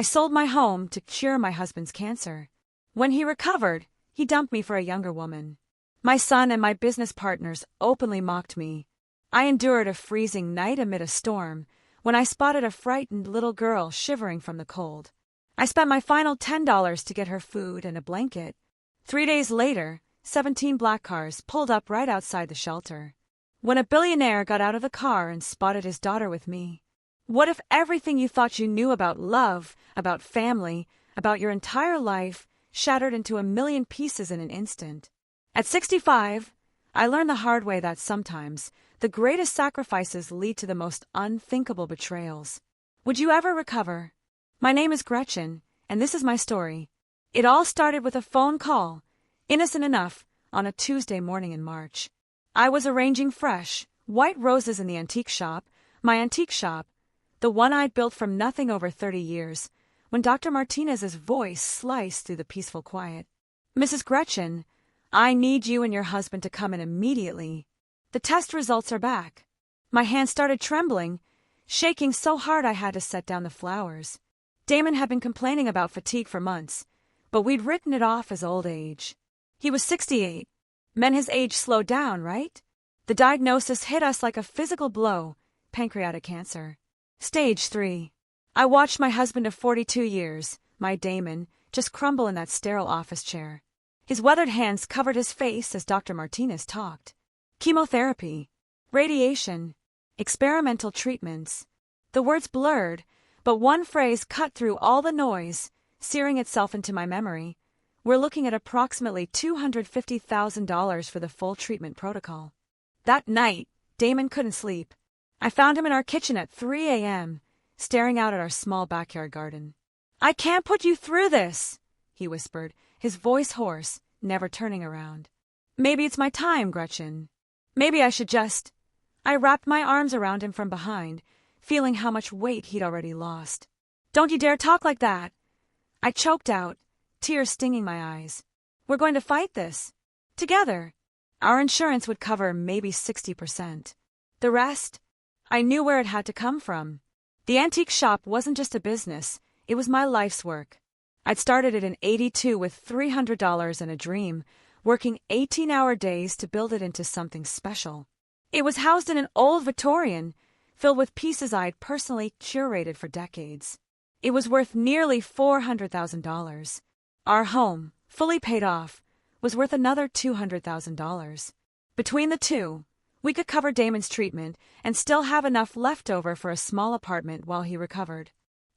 I sold my home to cure my husband's cancer. When he recovered, he dumped me for a younger woman. My son and my business partners openly mocked me. I endured a freezing night amid a storm when I spotted a frightened little girl shivering from the cold. I spent my final $10 to get her food and a blanket. 3 days later, 17 black cars pulled up right outside the shelter. When a billionaire got out of the car and spotted his daughter with me, what if everything you thought you knew about love, about family, about your entire life shattered into a million pieces in an instant? At 65, I learned the hard way that sometimes the greatest sacrifices lead to the most unthinkable betrayals. Would you ever recover? My name is Gretchen, and this is my story. It all started with a phone call, innocent enough, on a Tuesday morning in March. I was arranging fresh, white roses in the antique shop, my antique shop, the one I'd built from nothing over 30 years, when Dr. Martinez's voice sliced through the peaceful quiet. Mrs. Gretchen, I need you and your husband to come in immediately. The test results are back. My hand started trembling, shaking so hard I had to set down the flowers. Damon had been complaining about fatigue for months, but we'd written it off as old age. He was 68. Meant his age slowed down, right? The diagnosis hit us like a physical blow, pancreatic cancer. Stage 3. I watched my husband of 42 years, my Damon, just crumble in that sterile office chair. His weathered hands covered his face as Dr. Martinez talked. Chemotherapy, radiation, experimental treatments. The words blurred, but one phrase cut through all the noise, searing itself into my memory. We're looking at approximately $250,000 for the full treatment protocol. That night, Damon couldn't sleep. I found him in our kitchen at 3 a.m., staring out at our small backyard garden. I can't put you through this, he whispered, his voice hoarse, never turning around. Maybe it's my time, Gretchen. Maybe I should just... I wrapped my arms around him from behind, feeling how much weight he'd already lost. Don't you dare talk like that. I choked out, tears stinging my eyes. We're going to fight this. Together. Our insurance would cover maybe 60%. The rest, I knew where it had to come from. The antique shop wasn't just a business, it was my life's work. I'd started it in '82 with $300 and a dream, working 18-hour days to build it into something special. It was housed in an old Victorian, filled with pieces I'd personally curated for decades. It was worth nearly $400,000. Our home, fully paid off, was worth another $200,000. Between the two, we could cover Damon's treatment and still have enough left over for a small apartment while he recovered.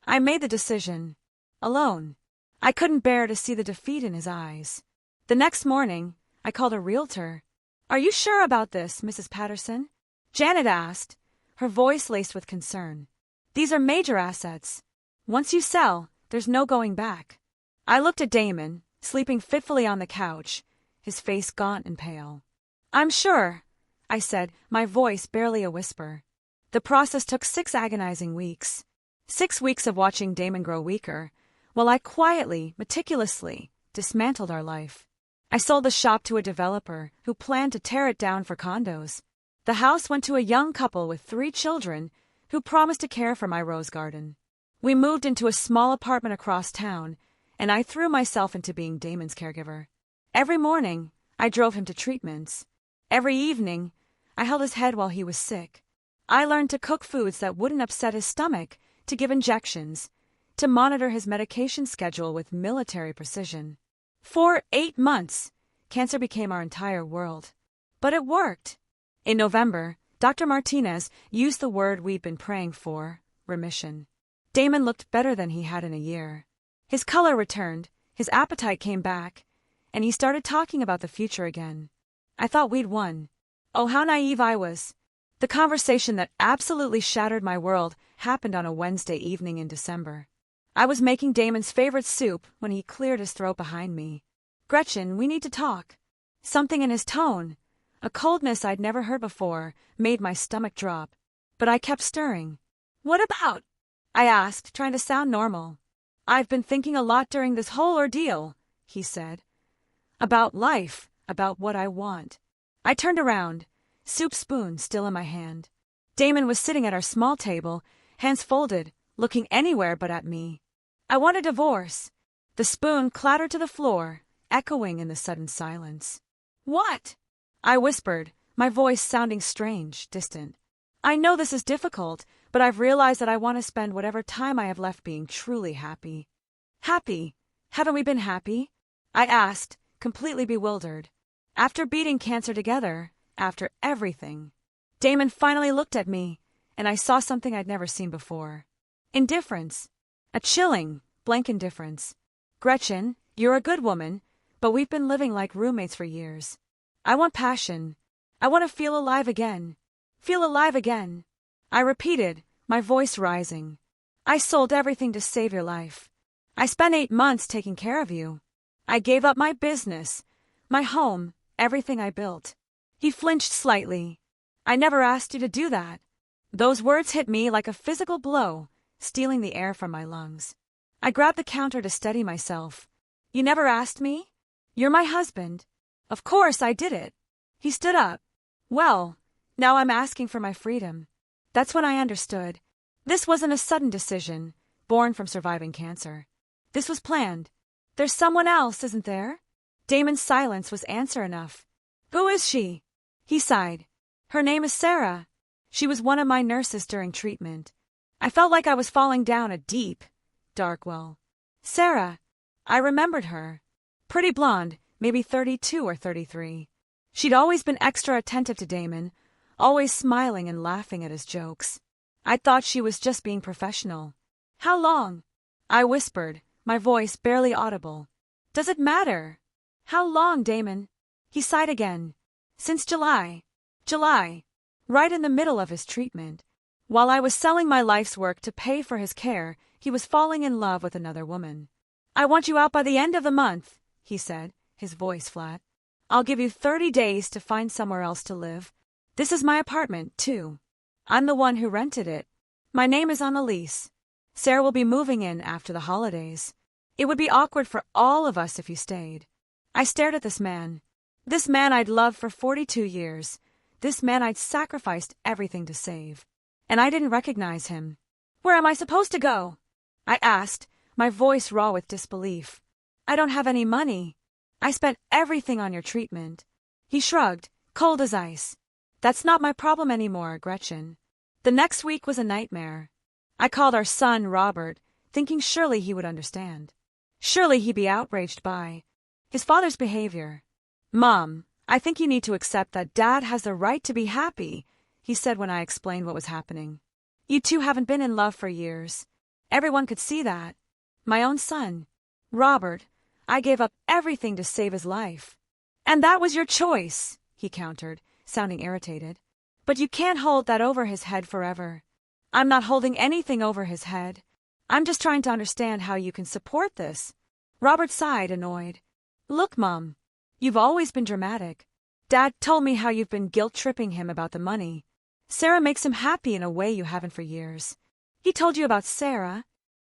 I made the decision. Alone. I couldn't bear to see the defeat in his eyes. The next morning, I called a realtor. Are you sure about this, Mrs. Patterson? Janet asked, her voice laced with concern. These are major assets. Once you sell, there's no going back. I looked at Damon, sleeping fitfully on the couch, his face gaunt and pale. I'm sure, I said, my voice barely a whisper. The process took 6 agonizing weeks. 6 weeks of watching Damon grow weaker, while I quietly, meticulously, dismantled our life. I sold the shop to a developer who planned to tear it down for condos. The house went to a young couple with 3 children who promised to care for my rose garden. We moved into a small apartment across town, and I threw myself into being Damon's caregiver. Every morning, I drove him to treatments. Every evening, I held his head while he was sick. I learned to cook foods that wouldn't upset his stomach, to give injections, to monitor his medication schedule with military precision. For 8 months, cancer became our entire world. But it worked. In November, Dr. Martinez used the word we'd been praying for, remission. Damon looked better than he had in a year. His color returned, his appetite came back, and he started talking about the future again. I thought we'd won. Oh, how naive I was. The conversation that absolutely shattered my world happened on a Wednesday evening in December. I was making Damon's favorite soup when he cleared his throat behind me. Gretchen, we need to talk. Something in his tone, a coldness I'd never heard before, made my stomach drop. But I kept stirring. What about? I asked, trying to sound normal. I've been thinking a lot during this whole ordeal, he said. About life, about what I want. I turned around, soup spoon still in my hand. Damon was sitting at our small table, hands folded, looking anywhere but at me. I want a divorce. The spoon clattered to the floor, echoing in the sudden silence. What? I whispered, my voice sounding strange, distant. I know this is difficult, but I've realized that I want to spend whatever time I have left being truly happy. Happy? Haven't we been happy? I asked, completely bewildered. After beating cancer together, after everything. Damon finally looked at me, and I saw something I'd never seen before. Indifference. A chilling, blank indifference. Gretchen, you're a good woman, but we've been living like roommates for years. I want passion. I want to feel alive again. Feel alive again. I repeated, my voice rising. I sold everything to save your life. I spent 8 months taking care of you. I gave up my business, my home, everything I built. He flinched slightly. I never asked you to do that. Those words hit me like a physical blow, stealing the air from my lungs. I grabbed the counter to steady myself. You never asked me? You're my husband. Of course I did it. He stood up. Well, now I'm asking for my freedom. That's when I understood. This wasn't a sudden decision, born from surviving cancer. This was planned. There's someone else, isn't there? Damon's silence was answer enough. Who is she? He sighed. Her name is Sarah. She was one of my nurses during treatment. I felt like I was falling down a deep, dark well. Sarah. I remembered her. Pretty blonde, maybe 32 or 33. She'd always been extra attentive to Damon, always smiling and laughing at his jokes. I thought she was just being professional. How long? I whispered, my voice barely audible. Does it matter? How long, Damon? He sighed again. Since July. July. Right in the middle of his treatment. While I was selling my life's work to pay for his care, he was falling in love with another woman. I want you out by the end of the month, he said, his voice flat. I'll give you 30 days to find somewhere else to live. This is my apartment, too. I'm the one who rented it. My name is on the lease. Sarah will be moving in after the holidays. It would be awkward for all of us if you stayed. I stared at this man. This man I'd loved for 42 years. This man I'd sacrificed everything to save. And I didn't recognize him. Where am I supposed to go? I asked, my voice raw with disbelief. I don't have any money. I spent everything on your treatment. He shrugged, cold as ice. That's not my problem anymore, Gretchen. The next week was a nightmare. I called our son Robert, thinking surely he would understand. Surely he'd be outraged by his father's behavior. Mom, I think you need to accept that Dad has the right to be happy, he said when I explained what was happening. You two haven't been in love for years. Everyone could see that. My own son, Robert, I gave up everything to save his life. And that was your choice, he countered, sounding irritated. But you can't hold that over his head forever. I'm not holding anything over his head. I'm just trying to understand how you can support this. Robert sighed, annoyed. Look, Mom, you've always been dramatic. Dad told me how you've been guilt-tripping him about the money. Sarah makes him happy in a way you haven't for years. He told you about Sarah?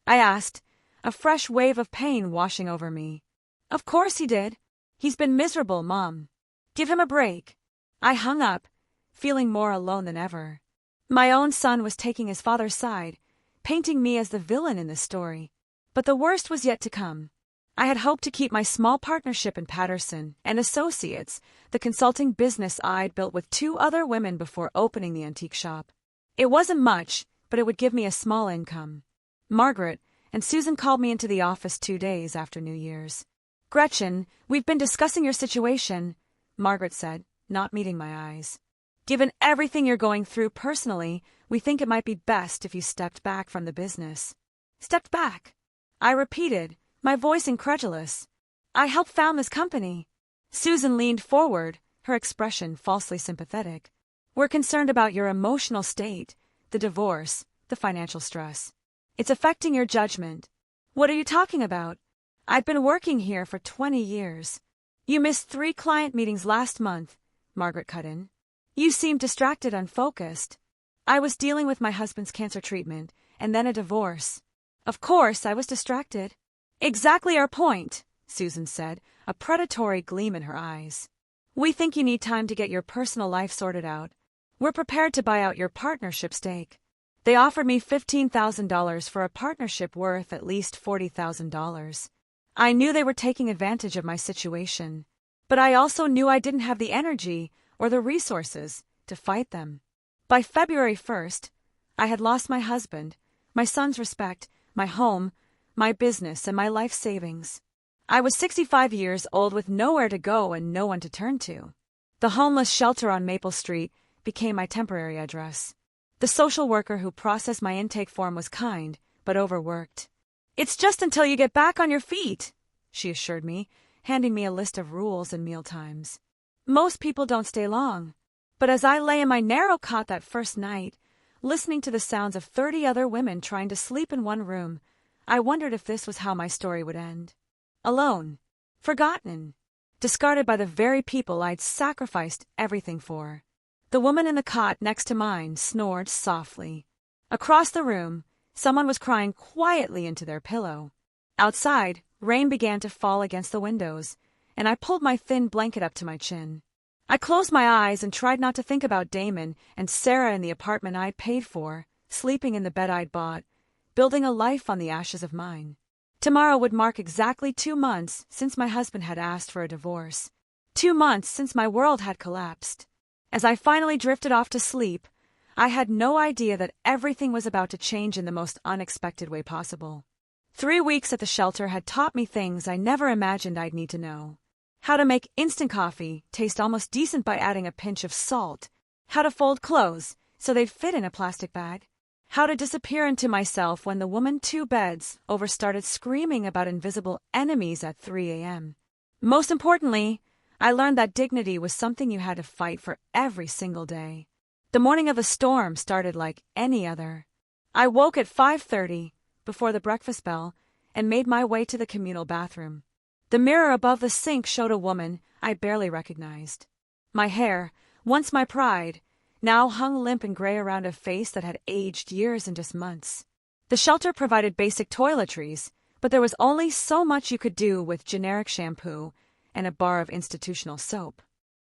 I asked, a fresh wave of pain washing over me. Of course he did. He's been miserable, Mom. Give him a break. I hung up, feeling more alone than ever. My own son was taking his father's side, painting me as the villain in this story. But the worst was yet to come. I had hoped to keep my small partnership in Patterson and Associates, the consulting business I'd built with 2 other women before opening the antique shop. It wasn't much, but it would give me a small income. Margaret and Susan called me into the office 2 days after New Year's. Gretchen, we've been discussing your situation, Margaret said, not meeting my eyes. Given everything you're going through personally, we think it might be best if you stepped back from the business. Stepped back? I repeated, my voice incredulous. I helped found this company. Susan leaned forward, her expression falsely sympathetic. We're concerned about your emotional state, the divorce, the financial stress. It's affecting your judgment. What are you talking about? I've been working here for 20 years. You missed 3 client meetings last month, Margaret cut in. You seemed distracted and unfocused. I was dealing with my husband's cancer treatment, and then a divorce. Of course, I was distracted. Exactly our point, Susan said, a predatory gleam in her eyes. We think you need time to get your personal life sorted out. We're prepared to buy out your partnership stake. They offered me $15,000 for a partnership worth at least $40,000. I knew they were taking advantage of my situation, but I also knew I didn't have the energy or the resources to fight them. By February 1st, I had lost my husband, my son's respect, my home, my business, and my life savings. I was 65 years old with nowhere to go and no one to turn to. The homeless shelter on Maple Street became my temporary address. The social worker who processed my intake form was kind, but overworked. "It's just until you get back on your feet," she assured me, handing me a list of rules and meal times. Most people don't stay long, but as I lay in my narrow cot that first night, listening to the sounds of 30 other women trying to sleep in one room, I wondered if this was how my story would end. Alone, forgotten, discarded by the very people I'd sacrificed everything for. The woman in the cot next to mine snored softly. Across the room, someone was crying quietly into their pillow. Outside, rain began to fall against the windows, and I pulled my thin blanket up to my chin. I closed my eyes and tried not to think about Damon and Sarah in the apartment I'd paid for, sleeping in the bed I'd bought, building a life on the ashes of mine. Tomorrow would mark exactly 2 months since my husband had asked for a divorce. 2 months since my world had collapsed. As I finally drifted off to sleep, I had no idea that everything was about to change in the most unexpected way possible. 3 weeks at the shelter had taught me things I never imagined I'd need to know. How to make instant coffee taste almost decent by adding a pinch of salt. How to fold clothes so they'd fit in a plastic bag. How to disappear into myself when the woman 2 beds over started screaming about invisible enemies at 3 a.m. Most importantly, I learned that dignity was something you had to fight for every single day. The morning of the storm started like any other. I woke at 5:30 before the breakfast bell and made my way to the communal bathroom. The mirror above the sink showed a woman I barely recognized. My hair, once my pride, now hung limp and gray around a face that had aged years in just months. The shelter provided basic toiletries, but there was only so much you could do with generic shampoo and a bar of institutional soap.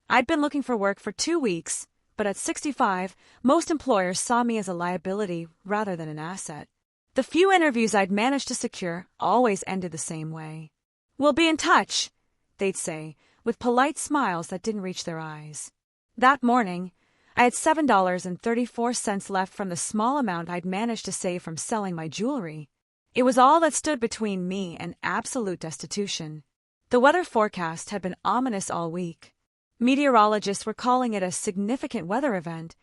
I'd been looking for work for 2 weeks, but at 65, most employers saw me as a liability rather than an asset. The few interviews I'd managed to secure always ended the same way. "We'll be in touch," they'd say, with polite smiles that didn't reach their eyes. That morning, I had $7.34 left from the small amount I'd managed to save from selling my jewelry. It was all that stood between me and absolute destitution. The weather forecast had been ominous all week. Meteorologists were calling it a significant weather event,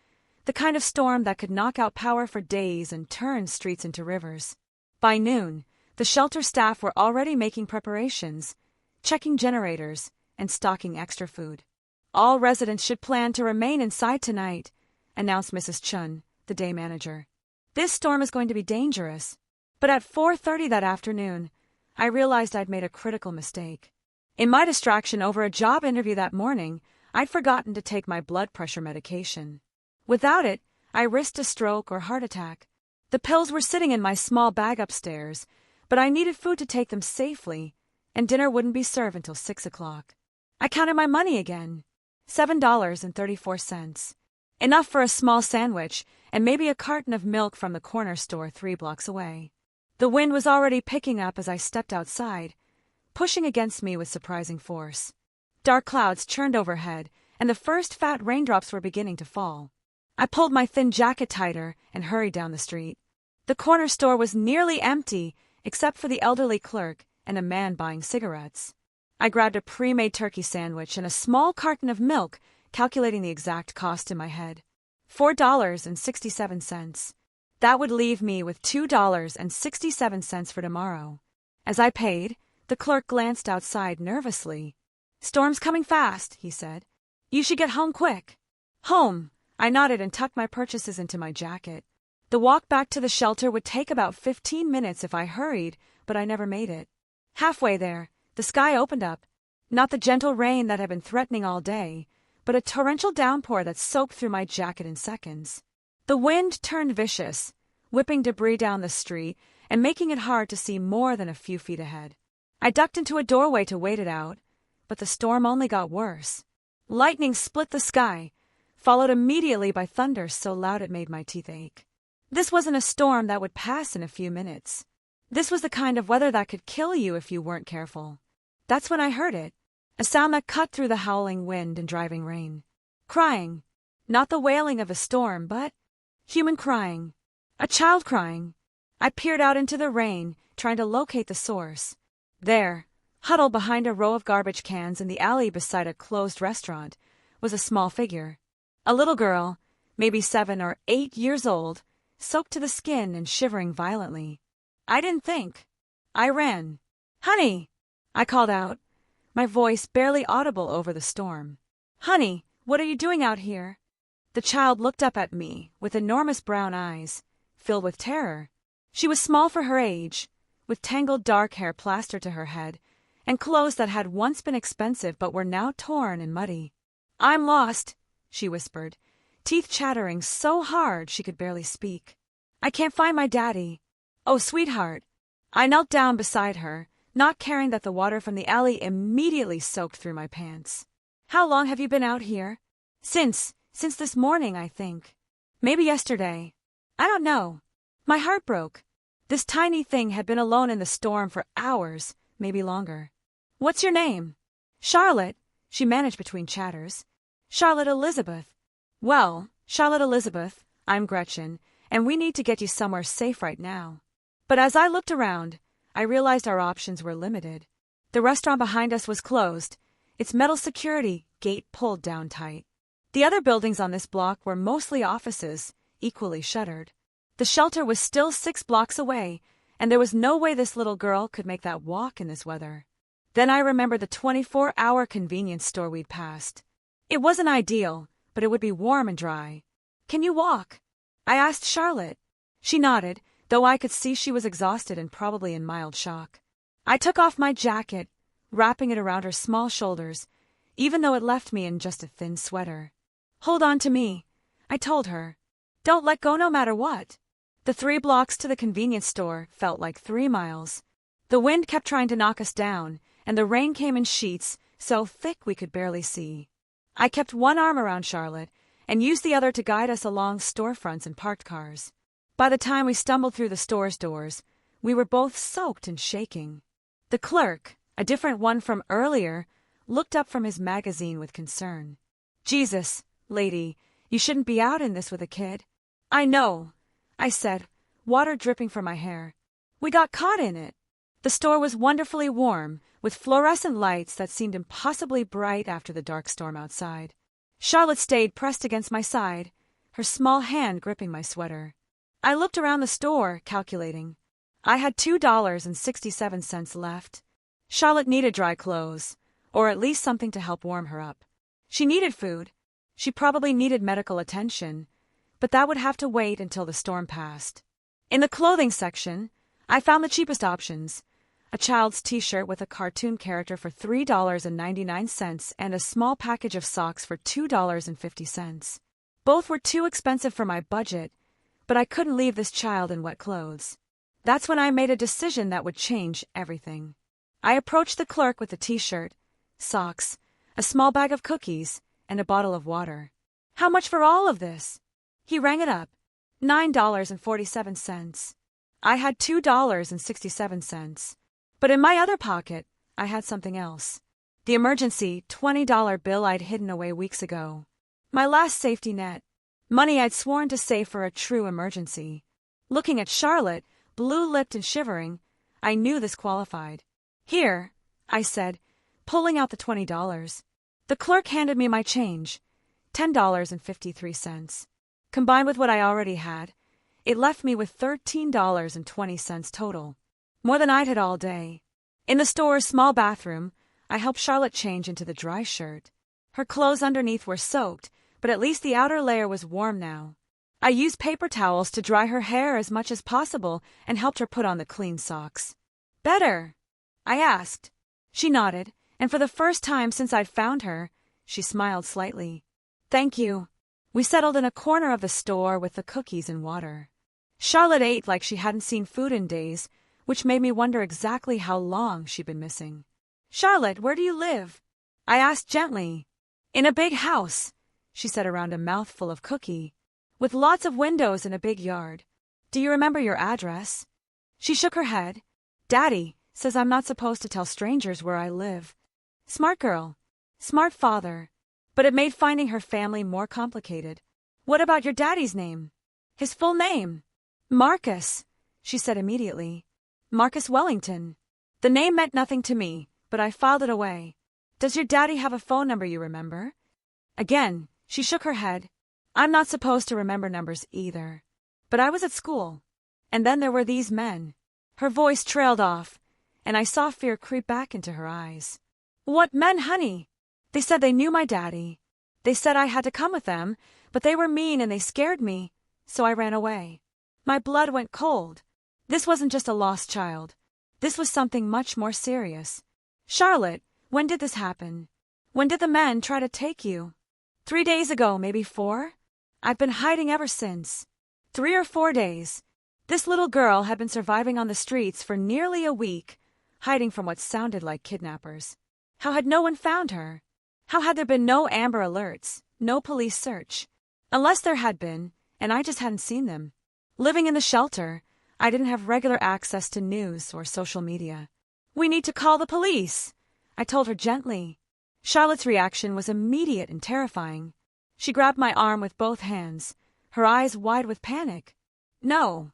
the kind of storm that could knock out power for days and turn streets into rivers. By noon, the shelter staff were already making preparations, checking generators, and stocking extra food. "All residents should plan to remain inside tonight," announced Mrs. Chun, the day manager. "This storm is going to be dangerous." But at 4:30 that afternoon, I realized I'd made a critical mistake. In my distraction over a job interview that morning, I'd forgotten to take my blood pressure medication. Without it, I risked a stroke or heart attack. The pills were sitting in my small bag upstairs, but I needed food to take them safely, and dinner wouldn't be served until 6 o'clock. I counted my money again. $7.34. Enough for a small sandwich and maybe a carton of milk from the corner store 3 blocks away. The wind was already picking up as I stepped outside, pushing against me with surprising force. Dark clouds churned overhead, and the first fat raindrops were beginning to fall. I pulled my thin jacket tighter and hurried down the street. The corner store was nearly empty, except for the elderly clerk and a man buying cigarettes. I grabbed a pre-made turkey sandwich and a small carton of milk, calculating the exact cost in my head. $4.67. That would leave me with $2.67 for tomorrow. As I paid, the clerk glanced outside nervously. "Storm's coming fast," he said. "You should get home quick." "Home," I nodded and tucked my purchases into my jacket. The walk back to the shelter would take about 15 minutes if I hurried, but I never made it. Halfway there, the sky opened up. Not the gentle rain that had been threatening all day, but a torrential downpour that soaked through my jacket in seconds. The wind turned vicious, whipping debris down the street and making it hard to see more than a few feet ahead. I ducked into a doorway to wait it out, but the storm only got worse. Lightning split the sky, followed immediately by thunder so loud it made my teeth ache. This wasn't a storm that would pass in a few minutes. This was the kind of weather that could kill you if you weren't careful. That's when I heard it, a sound that cut through the howling wind and driving rain. Crying. Not the wailing of a storm, but human crying. A child crying. I peered out into the rain, trying to locate the source. There, huddled behind a row of garbage cans in the alley beside a closed restaurant, was a small figure. A little girl, maybe 7 or 8 years old, soaked to the skin and shivering violently. I didn't think. I ran. "Honey!" I called out, my voice barely audible over the storm. "Honey, what are you doing out here?" The child looked up at me with enormous brown eyes, filled with terror. She was small for her age, with tangled dark hair plastered to her head, and clothes that had once been expensive but were now torn and muddy. "I'm lost," she whispered, teeth chattering so hard she could barely speak. "I can't find my daddy." "Oh, sweetheart." I knelt down beside her, not caring that the water from the alley immediately soaked through my pants. "How long have you been out here?" Since this morning, I think. Maybe yesterday. I don't know." My heart broke. This tiny thing had been alone in the storm for hours, maybe longer. "What's your name?" "Charlotte," she managed between chatters. "Charlotte Elizabeth." "Well, Charlotte Elizabeth, I'm Gretchen, and we need to get you somewhere safe right now." But as I looked around, I realized our options were limited. The restaurant behind us was closed, its metal security gate pulled down tight. The other buildings on this block were mostly offices, equally shuttered. The shelter was still 6 blocks away, and there was no way this little girl could make that walk in this weather. Then I remembered the 24-hour convenience store we'd passed. It wasn't ideal, but it would be warm and dry. "Can you walk?" I asked Charlotte. She nodded, though I could see she was exhausted and probably in mild shock. I took off my jacket, wrapping it around her small shoulders, even though it left me in just a thin sweater. "Hold on to me," I told her. "Don't let go no matter what." The 3 blocks to the convenience store felt like 3 miles. The wind kept trying to knock us down, and the rain came in sheets so thick we could barely see. I kept one arm around Charlotte and used the other to guide us along storefronts and parked cars. By the time we stumbled through the store's doors, we were both soaked and shaking. The clerk, a different one from earlier, looked up from his magazine with concern. "Jesus, lady, you shouldn't be out in this with a kid." "I know," I said, water dripping from my hair. "We got caught in it." The store was wonderfully warm, with fluorescent lights that seemed impossibly bright after the dark storm outside. Charlotte stayed pressed against my side, her small hand gripping my sweater. I looked around the store, calculating. I had $2.67 left. Charlotte needed dry clothes, or at least something to help warm her up. She needed food. She probably needed medical attention, but that would have to wait until the storm passed. In the clothing section, I found the cheapest options: a child's t-shirt with a cartoon character for $3.99 and a small package of socks for $2.50. Both were too expensive for my budget, but I couldn't leave this child in wet clothes. That's when I made a decision that would change everything. I approached the clerk with the t-shirt, socks, a small bag of cookies, and a bottle of water. "How much for all of this?" He rang it up. $9.47. I had $2.67. But in my other pocket, I had something else. The emergency $20 bill I'd hidden away weeks ago. My last safety net. Money I'd sworn to save for a true emergency. Looking at Charlotte, blue-lipped and shivering, I knew this qualified. "Here," I said, pulling out the $20. The clerk handed me my change, $10.53. Combined with what I already had, it left me with $13.20 total, more than I'd had all day. In the store's small bathroom, I helped Charlotte change into the dry shirt. Her clothes underneath were soaked, but at least the outer layer was warm now. I used paper towels to dry her hair as much as possible and helped her put on the clean socks. "Better?" I asked. She nodded, and for the first time since I'd found her, she smiled slightly. "Thank you." We settled in a corner of the store with the cookies and water. Charlotte ate like she hadn't seen food in days, which made me wonder exactly how long she'd been missing. "Charlotte, where do you live?" I asked gently. "In a big house," she said around a mouthful of cookie, "with lots of windows and a big yard. Do you remember your address? She shook her head. Daddy says I'm not supposed to tell strangers where I live. Smart girl. Smart father. But it made finding her family more complicated. What about your daddy's name? His full name? Marcus, she said immediately. Marcus Wellington. The name meant nothing to me, but I filed it away. Does your daddy have a phone number you remember? Again, she shook her head. I'm not supposed to remember numbers either. But I was at school. And then there were these men. Her voice trailed off, and I saw fear creep back into her eyes. What men, honey? They said they knew my daddy. They said I had to come with them, but they were mean and they scared me, so I ran away. My blood went cold. This wasn't just a lost child. This was something much more serious. Charlotte, when did this happen? When did the men try to take you? 3 days ago, maybe 4? I've been hiding ever since. 3 or 4 days. This little girl had been surviving on the streets for nearly a week, hiding from what sounded like kidnappers. How had no one found her? How had there been no Amber Alerts, no police search? Unless there had been, and I just hadn't seen them. Living in the shelter, I didn't have regular access to news or social media. We need to call the police, I told her gently. Charlotte's reaction was immediate and terrifying. She grabbed my arm with both hands, her eyes wide with panic. No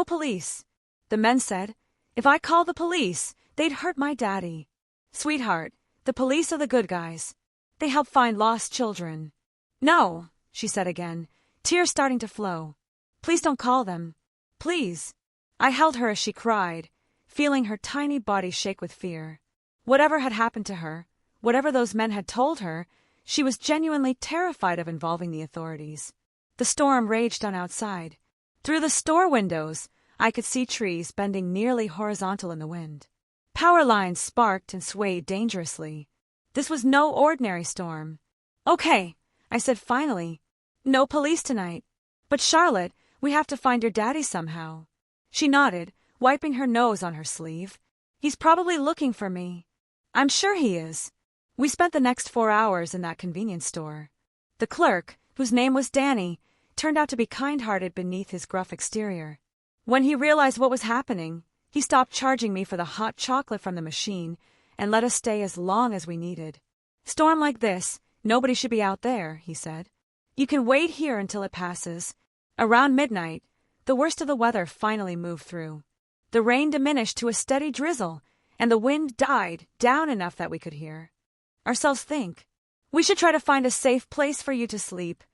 police. The men said, if I called the police, they'd hurt my daddy. Sweetheart, the police are the good guys. They help find lost children. No, she said again, tears starting to flow. Please don't call them. Please. I held her as she cried, feeling her tiny body shake with fear. Whatever had happened to her, whatever those men had told her, she was genuinely terrified of involving the authorities. The storm raged on outside. Through the store windows, I could see trees bending nearly horizontal in the wind. Power lines sparked and swayed dangerously. This was no ordinary storm. Okay, I said finally. No police tonight. But Charlotte, we have to find your daddy somehow. She nodded, wiping her nose on her sleeve. He's probably looking for me. I'm sure he is. We spent the next 4 hours in that convenience store. The clerk, whose name was Danny, turned out to be kind-hearted beneath his gruff exterior. When he realized what was happening, he stopped charging me for the hot chocolate from the machine and let us stay as long as we needed. Storm like this, nobody should be out there, he said. You can wait here until it passes. Around midnight, the worst of the weather finally moved through. The rain diminished to a steady drizzle, and the wind died down enough that we could hear ourselves think. We should try to find a safe place for you to sleep,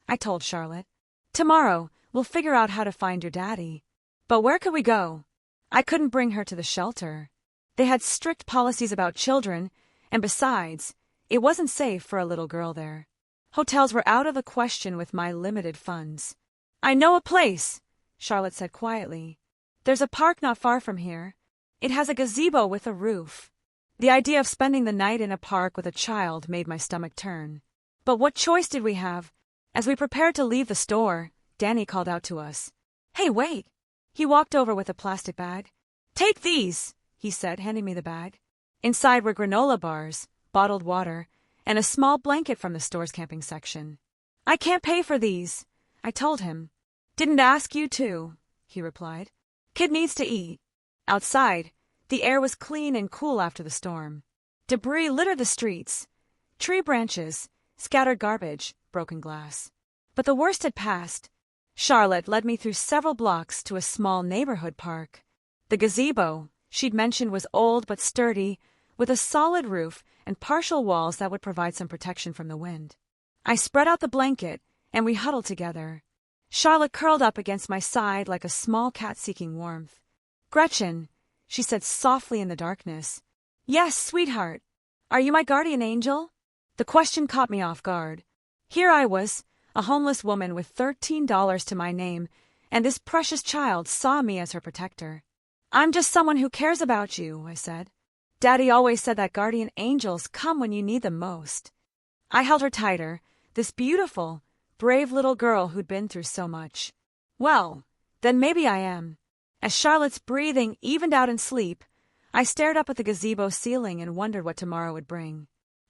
I told Charlotte. Tomorrow, we'll figure out how to find your daddy. But where could we go? I couldn't bring her to the shelter. They had strict policies about children, and besides, it wasn't safe for a little girl there. Hotels were out of the question with my limited funds. I know a place, Charlotte said quietly. There's a park not far from here. It has a gazebo with a roof. The idea of spending the night in a park with a child made my stomach turn. But what choice did we have? As we prepared to leave the store, Danny called out to us. Hey, wait! He walked over with a plastic bag. Take these, he said, handing me the bag. Inside were granola bars, bottled water, and a small blanket from the store's camping section. I can't pay for these, I told him. Didn't ask you to, he replied. Kid needs to eat. Outside, the air was clean and cool after the storm. Debris littered the streets. Tree branches, scattered garbage, broken glass. But the worst had passed. Charlotte led me through several blocks to a small neighborhood park. The gazebo, she'd mentioned, was old but sturdy, with a solid roof and partial walls that would provide some protection from the wind. I spread out the blanket, and we huddled together. Charlotte curled up against my side like a small cat seeking warmth. Gretchen, she said softly in the darkness. Yes, sweetheart. Are you my guardian angel? The question caught me off guard. Here I was, a homeless woman with $13 to my name, and this precious child saw me as her protector. I'm just someone who cares about you, I said. Daddy always said that guardian angels come when you need them most. I held her tighter, this beautiful, brave little girl who'd been through so much. Well, then maybe I am. As Charlotte's breathing evened out in sleep, I stared up at the gazebo ceiling and wondered what tomorrow would bring.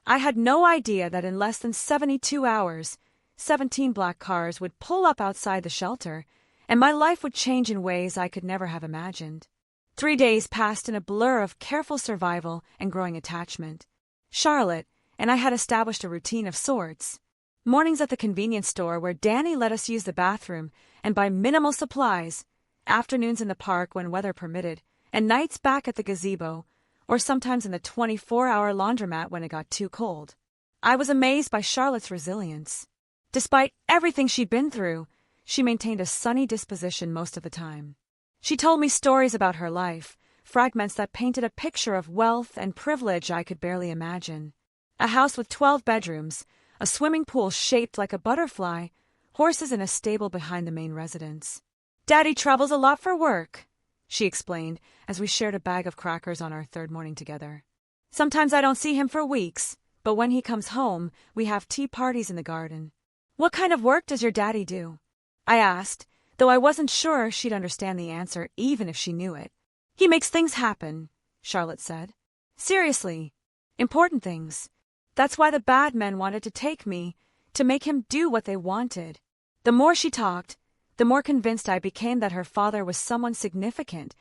I had no idea that in less than 72 hours, 17 black cars would pull up outside the shelter and my life would change in ways I could never have imagined. 3 days passed in a blur of careful survival and growing attachment. Charlotte and I had established a routine of sorts. Mornings at the convenience store where Danny let us use the bathroom and buy minimal supplies, afternoons in the park when weather permitted, and nights back at the gazebo, or sometimes in the 24-hour laundromat when it got too cold. I was amazed by Charlotte's resilience. Despite everything she'd been through, she maintained a sunny disposition most of the time. She told me stories about her life, fragments that painted a picture of wealth and privilege I could barely imagine. A house with 12 bedrooms, a swimming pool shaped like a butterfly, horses in a stable behind the main residence. "Daddy travels a lot for work," she explained as we shared a bag of crackers on our third morning together. "Sometimes I don't see him for weeks, but when he comes home, we have tea parties in the garden." "What kind of work does your daddy do?" I asked, though I wasn't sure she'd understand the answer even if she knew it. "He makes things happen," Charlotte said. "Seriously, important things. That's why the bad men wanted to take me, to make him do what they wanted." The more she talked, the more convinced I became that her father was someone significant,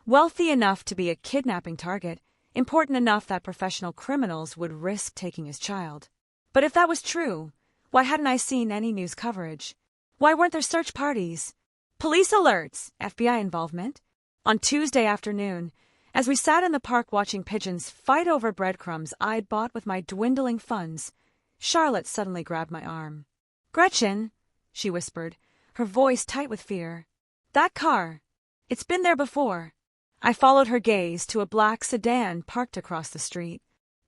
wealthy enough to be a kidnapping target, important enough that professional criminals would risk taking his child. But if that was true, why hadn't I seen any news coverage? Why weren't there search parties? Police alerts, FBI involvement? On Tuesday afternoon, as we sat in the park watching pigeons fight over breadcrumbs I'd bought with my dwindling funds, Charlotte suddenly grabbed my arm. "Gretchen," she whispered, her voice tight with fear. "That car. It's been there before." I followed her gaze to a black sedan parked across the street.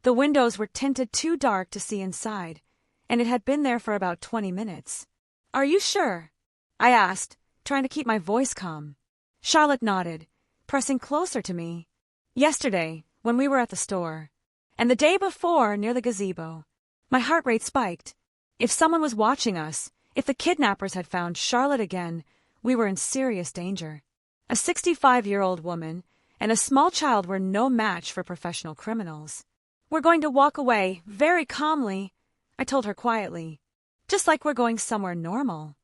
The windows were tinted too dark to see inside, and it had been there for about 20 minutes. "Are you sure?" I asked, trying to keep my voice calm. Charlotte nodded, pressing closer to me. "Yesterday, when we were at the store, and the day before near the gazebo." My heart rate spiked. If someone was watching us, if the kidnappers had found Charlotte again, we were in serious danger. A 65-year-old woman and a small child were no match for professional criminals. "We're going to walk away, very calmly," I told her quietly. "Just like we're going somewhere normal.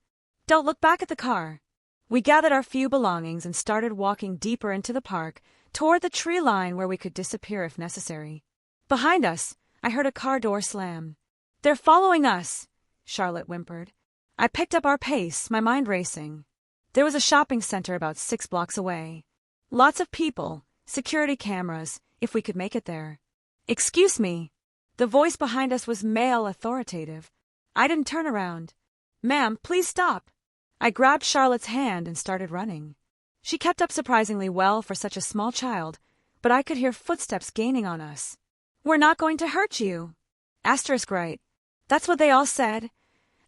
Don't look back at the car." We gathered our few belongings and started walking deeper into the park, toward the tree line where we could disappear if necessary. Behind us, I heard a car door slam. "They're following us," Charlotte whimpered. I picked up our pace, my mind racing. There was a shopping center about 6 blocks away. Lots of people, security cameras, if we could make it there. "Excuse me." The voice behind us was male, authoritative. I didn't turn around. "Ma'am, please stop." I grabbed Charlotte's hand and started running. She kept up surprisingly well for such a small child, but I could hear footsteps gaining on us. "We're not going to hurt you." Asterisk right. That's what they all said.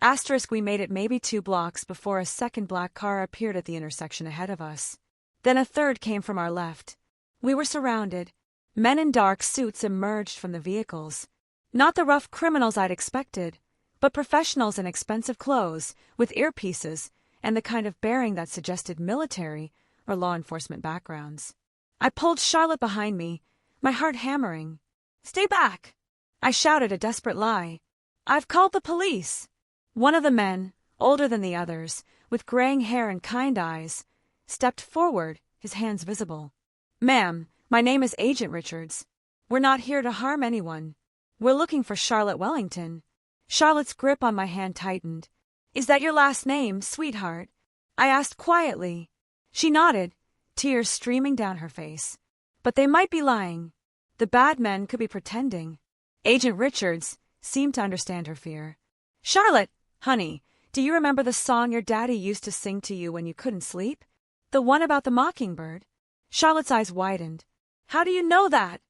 Asterisk we made it maybe 2 blocks before a second black car appeared at the intersection ahead of us. Then a third came from our left. We were surrounded. Men in dark suits emerged from the vehicles. Not the rough criminals I'd expected, but professionals in expensive clothes, with earpieces, and the kind of bearing that suggested military or law enforcement backgrounds. I pulled Charlotte behind me, my heart hammering. "Stay back!" I shouted a desperate lie. "I've called the police." One of the men, older than the others, with graying hair and kind eyes, stepped forward, his hands visible. "Ma'am, my name is Agent Richards. We're not here to harm anyone. We're looking for Charlotte Wellington." Charlotte's grip on my hand tightened. "Is that your last name, sweetheart?" I asked quietly. She nodded, tears streaming down her face. But they might be lying. The bad men could be pretending. Agent Richards seemed to understand her fear. "Charlotte, honey, do you remember the song your daddy used to sing to you when you couldn't sleep? The one about the mockingbird?" Charlotte's eyes widened. "How do you know that?"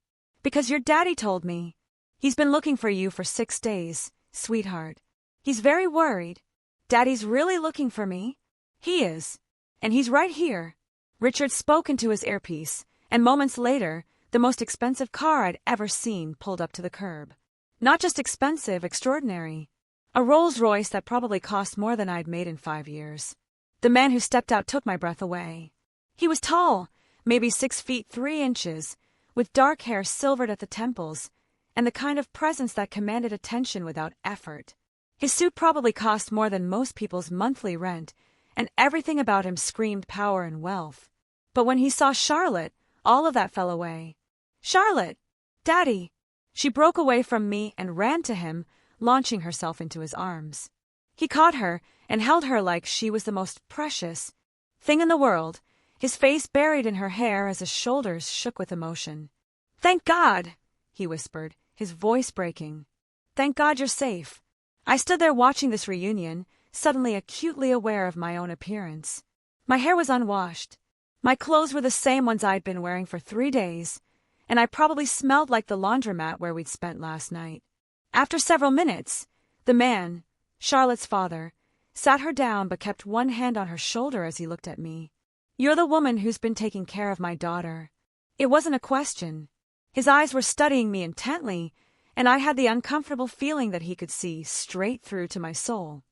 "Because your daddy told me. He's been looking for you for 6 days, sweetheart. He's very worried. Daddy's really looking for me. He is. And he's right here." Richard spoke into his earpiece, and moments later, the most expensive car I'd ever seen pulled up to the curb. Not just expensive, extraordinary. A Rolls-Royce that probably cost more than I'd made in 5 years. The man who stepped out took my breath away. He was tall, maybe 6 feet 3 inches, with dark hair silvered at the temples, and the kind of presence that commanded attention without effort. His suit probably cost more than most people's monthly rent, and everything about him screamed power and wealth. But when he saw Charlotte, all of that fell away. "Charlotte! Daddy!" She broke away from me and ran to him, launching herself into his arms. He caught her and held her like she was the most precious thing in the world, his face buried in her hair as his shoulders shook with emotion. "Thank God," he whispered, his voice breaking. "Thank God you're safe." I stood there watching this reunion, suddenly acutely aware of my own appearance. My hair was unwashed. My clothes were the same ones I'd been wearing for 3 days, and I probably smelled like the laundromat where we'd spent last night. After several minutes, the man, Charlotte's father, sat her down but kept one hand on her shoulder as he looked at me. "You're the woman who's been taking care of my daughter." It wasn't a question. His eyes were studying me intently, and I had the uncomfortable feeling that he could see straight through to my soul.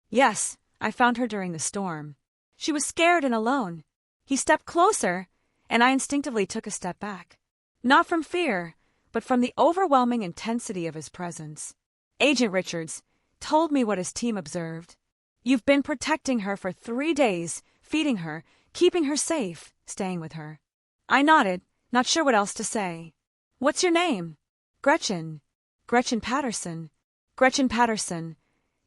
Yes, I found her during the storm. She was scared and alone. He stepped closer, and I instinctively took a step back. Not from fear, but from the overwhelming intensity of his presence. Agent Richards told me what his team observed. "You've been protecting her for 3 days, feeding her, keeping her safe, staying with her." I nodded, not sure what else to say. "What's your name?" "Gretchen. Gretchen Patterson. Gretchen Patterson."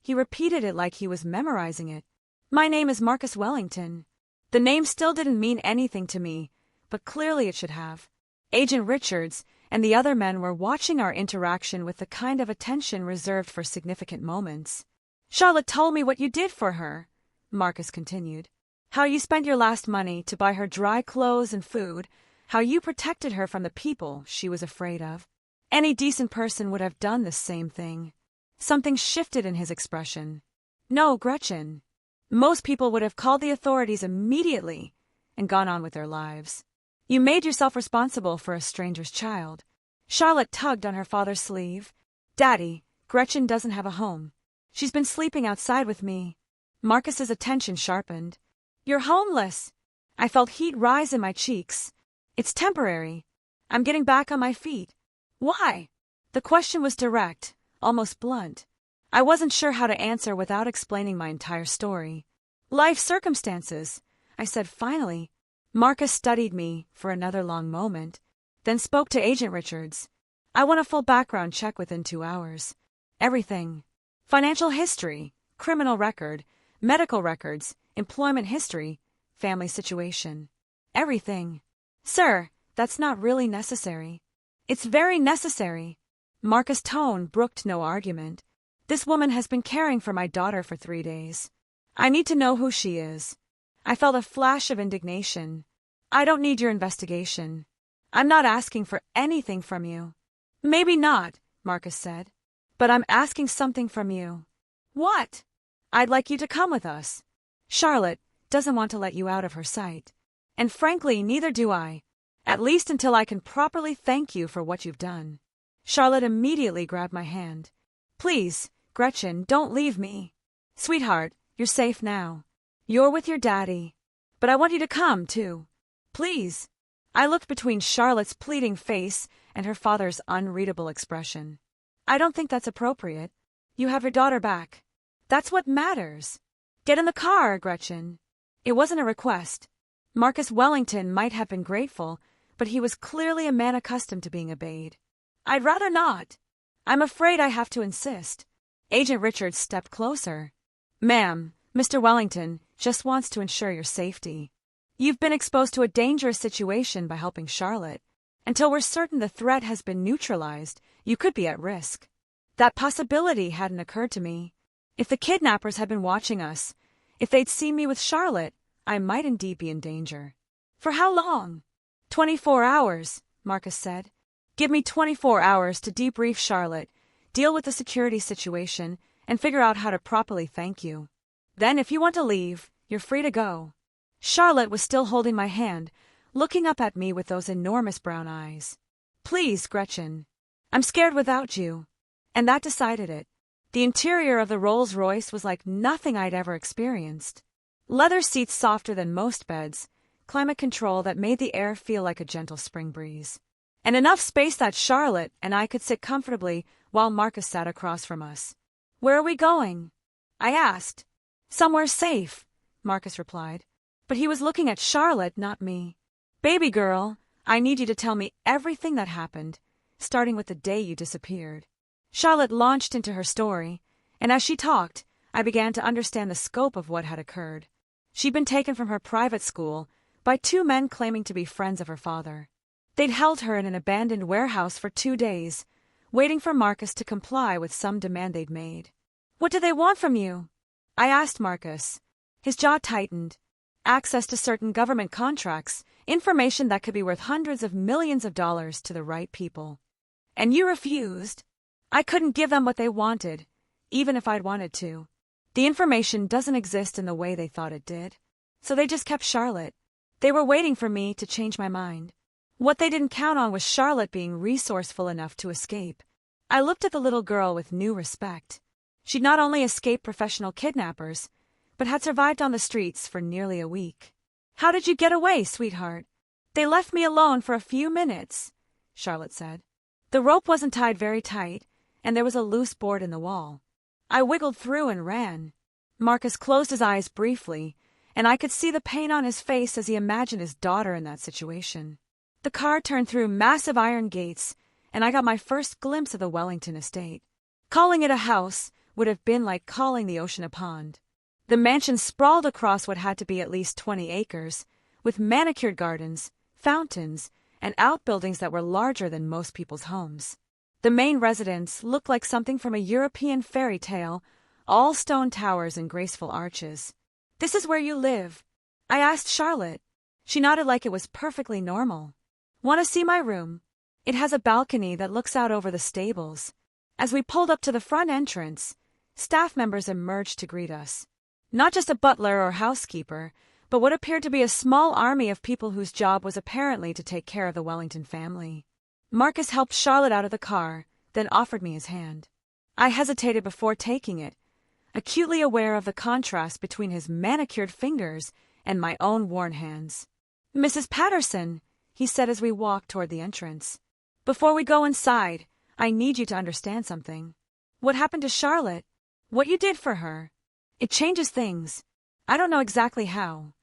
He repeated it like he was memorizing it. "My name is Marcus Wellington." The name still didn't mean anything to me, but clearly it should have. Agent Richards and the other men were watching our interaction with the kind of attention reserved for significant moments. "Charlotte told me what you did for her," Marcus continued. "How you spent your last money to buy her dry clothes and food, how you protected her from the people she was afraid of. Any decent person would have done the same thing." Something shifted in his expression. "No, Gretchen. Most people would have called the authorities immediately and gone on with their lives. You made yourself responsible for a stranger's child." Charlotte tugged on her father's sleeve. "Daddy, Gretchen doesn't have a home. She's been sleeping outside with me." Marcus's attention sharpened. "You're homeless." I felt heat rise in my cheeks. "It's temporary. I'm getting back on my feet." "Why?" The question was direct, almost blunt. I wasn't sure how to answer without explaining my entire story. "Life circumstances," I said finally. Marcus studied me for another long moment, then spoke to Agent Richards. "I want a full background check within 2 hours. Everything. Financial history, criminal record, medical records, employment history, family situation. Everything." "Sir, that's not really necessary." "It's very necessary." Marcus' tone brooked no argument. "This woman has been caring for my daughter for 3 days. I need to know who she is." I felt a flash of indignation. "I don't need your investigation. I'm not asking for anything from you." "Maybe not," Marcus said. "But I'm asking something from you." "What?" "I'd like you to come with us. Charlotte doesn't want to let you out of her sight. And frankly, neither do I. At least until I can properly thank you for what you've done." Charlotte immediately grabbed my hand. "Please, Gretchen, don't leave me." "Sweetheart, you're safe now. You're with your daddy. But I want you to come, too. Please." I looked between Charlotte's pleading face and her father's unreadable expression. "I don't think that's appropriate. You have your daughter back. That's what matters. Get in the car, Gretchen." It wasn't a request. Marcus Wellington might have been grateful, but he was clearly a man accustomed to being obeyed. "I'd rather not. I'm afraid I have to insist." Agent Richards stepped closer. "Ma'am, Mr. Wellington just wants to ensure your safety. You've been exposed to a dangerous situation by helping Charlotte. Until we're certain the threat has been neutralized, you could be at risk." That possibility hadn't occurred to me. If the kidnappers had been watching us, if they'd seen me with Charlotte, I might indeed be in danger. "For how long?" 24 hours, Marcus said. "Give me 24 hours to debrief Charlotte, deal with the security situation, and figure out how to properly thank you. Then if you want to leave, you're free to go." Charlotte was still holding my hand, looking up at me with those enormous brown eyes. "Please, Gretchen. I'm scared without you." And that decided it. The interior of the Rolls-Royce was like nothing I'd ever experienced. Leather seats softer than most beds, climate control that made the air feel like a gentle spring breeze. And enough space that Charlotte and I could sit comfortably while Marcus sat across from us. "Where are we going?" I asked. Somewhere safe, Marcus replied. But he was looking at Charlotte, not me. Baby girl, I need you to tell me everything that happened, starting with the day you disappeared. Charlotte launched into her story, and as she talked, I began to understand the scope of what had occurred. She'd been taken from her private school by two men claiming to be friends of her father. They'd held her in an abandoned warehouse for 2 days, waiting for Marcus to comply with some demand they'd made. What do they want from you? I asked Marcus. His jaw tightened. Access to certain government contracts, information that could be worth hundreds of millions of dollars to the right people. And you refused? I couldn't give them what they wanted, even if I'd wanted to. The information doesn't exist in the way they thought it did. So they just kept Charlotte. They were waiting for me to change my mind. What they didn't count on was Charlotte being resourceful enough to escape. I looked at the little girl with new respect. She'd not only escaped professional kidnappers, but had survived on the streets for nearly a week. How did you get away, sweetheart? They left me alone for a few minutes, Charlotte said. The rope wasn't tied very tight, and there was a loose board in the wall. I wiggled through and ran. Marcus closed his eyes briefly, and I could see the pain on his face as he imagined his daughter in that situation. The car turned through massive iron gates, and I got my first glimpse of the Wellington estate. Calling it a house would have been like calling the ocean a pond. The mansion sprawled across what had to be at least 20 acres, with manicured gardens, fountains, and outbuildings that were larger than most people's homes. The main residence looked like something from a European fairy tale, all stone towers and graceful arches. This is where you live? I asked Charlotte. She nodded like it was perfectly normal. Want to see my room? It has a balcony that looks out over the stables. As we pulled up to the front entrance, staff members emerged to greet us. Not just a butler or housekeeper, but what appeared to be a small army of people whose job was apparently to take care of the Wellington family. Marcus helped Charlotte out of the car, then offered me his hand. I hesitated before taking it, acutely aware of the contrast between his manicured fingers and my own worn hands. Mrs. Patterson, he said as we walked toward the entrance. Before we go inside, I need you to understand something. What happened to Charlotte? What you did for her? It changes things. I don't know exactly how.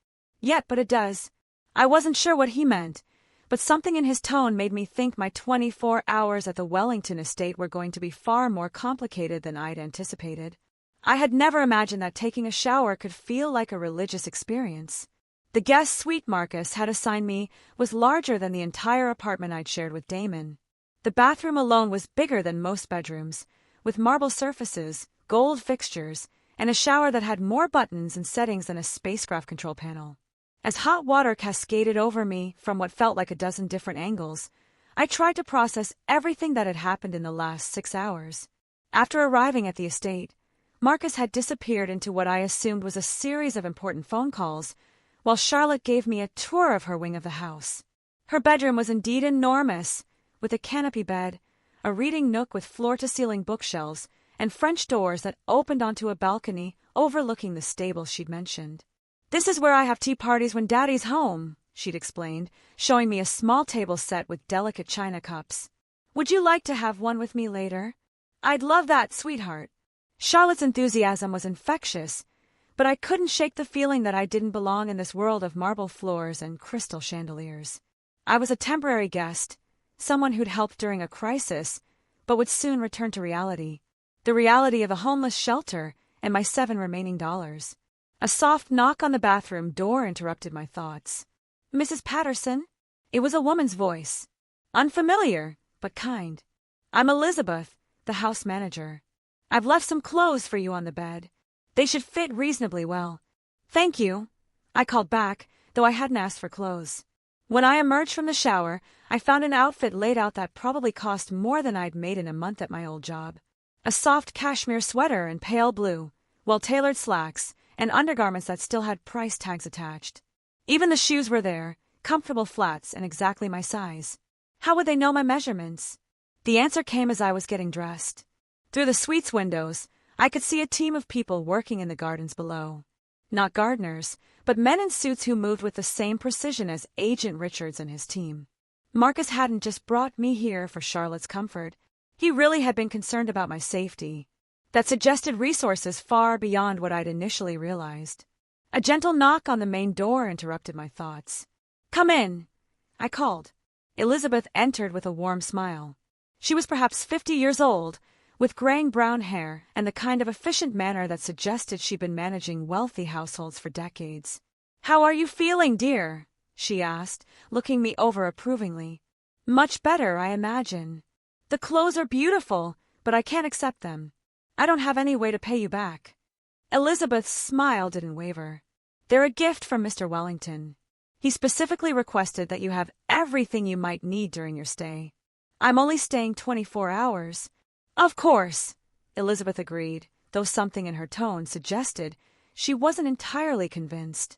Yet, but it does. I wasn't sure what he meant, but something in his tone made me think my 24 hours at the Wellington estate were going to be far more complicated than I'd anticipated. I had never imagined that taking a shower could feel like a religious experience. The guest suite Marcus had assigned me was larger than the entire apartment I'd shared with Damon. The bathroom alone was bigger than most bedrooms, with marble surfaces, gold fixtures, and a shower that had more buttons and settings than a spacecraft control panel. As hot water cascaded over me from what felt like a dozen different angles, I tried to process everything that had happened in the last 6 hours. After arriving at the estate, Marcus had disappeared into what I assumed was a series of important phone calls, while Charlotte gave me a tour of her wing of the house. Her bedroom was indeed enormous, with a canopy bed, a reading nook with floor-to-ceiling bookshelves, and French doors that opened onto a balcony overlooking the stable she'd mentioned. This is where I have tea parties when Daddy's home, she'd explained, showing me a small table set with delicate china cups. Would you like to have one with me later? I'd love that, sweetheart. Charlotte's enthusiasm was infectious, but I couldn't shake the feeling that I didn't belong in this world of marble floors and crystal chandeliers. I was a temporary guest, someone who'd helped during a crisis, but would soon return to reality. The reality of a homeless shelter and my 7 remaining dollars. A soft knock on the bathroom door interrupted my thoughts. Mrs. Patterson? It was a woman's voice. Unfamiliar, but kind. I'm Elizabeth, the house manager. I've left some clothes for you on the bed. They should fit reasonably well. Thank you, I called back, though I hadn't asked for clothes. When I emerged from the shower, I found an outfit laid out that probably cost more than I'd made in a month at my old job. A soft cashmere sweater in pale blue, well-tailored slacks, and undergarments that still had price tags attached. Even the shoes were there, comfortable flats and exactly my size. How would they know my measurements? The answer came as I was getting dressed. Through the suite's windows, I could see a team of people working in the gardens below. Not gardeners, but men in suits who moved with the same precision as Agent Richards and his team. Marcus hadn't just brought me here for Charlotte's comfort. He really had been concerned about my safety. that suggested resources far beyond what I'd initially realized. A gentle knock on the main door interrupted my thoughts. "Come in," I called. Elizabeth entered with a warm smile. She was perhaps 50 years old, with graying brown hair and the kind of efficient manner that suggested she'd been managing wealthy households for decades. "How are you feeling, dear?" she asked, looking me over approvingly. "Much better, I imagine. The clothes are beautiful, but I can't accept them. I don't have any way to pay you back." Elizabeth's smile didn't waver. "They're a gift from Mr. Wellington. He specifically requested that you have everything you might need during your stay. I'm only staying 24 hours. "Of course," Elizabeth agreed, though something in her tone suggested she wasn't entirely convinced.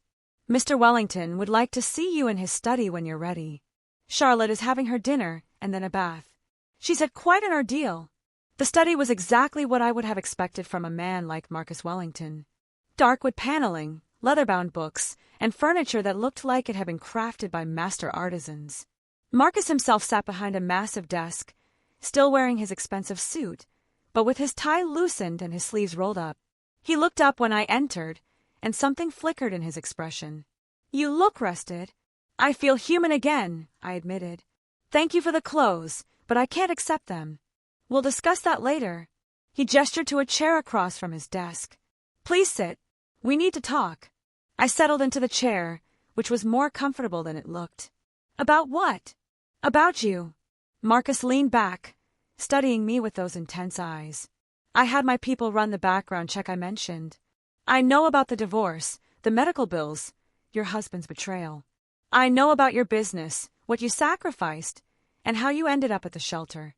"Mr. Wellington would like to see you in his study when you're ready. Charlotte is having her dinner and then a bath. She's had quite an ordeal." The study was exactly what I would have expected from a man like Marcus Wellington. Dark wood paneling, leather-bound books, and furniture that looked like it had been crafted by master artisans. Marcus himself sat behind a massive desk, still wearing his expensive suit, but with his tie loosened and his sleeves rolled up. He looked up when I entered, and something flickered in his expression. "You look rested." "I feel human again," I admitted. "Thank you for the clothes, but I can't accept them. We'll discuss that later." He gestured to a chair across from his desk. "Please sit. We need to talk." I settled into the chair, which was more comfortable than it looked. "About what?" "About you." Marcus leaned back, studying me with those intense eyes. "I had my people run the background check I mentioned. I know about the divorce, the medical bills, your husband's betrayal. I know about your business, what you sacrificed, and how you ended up at the shelter."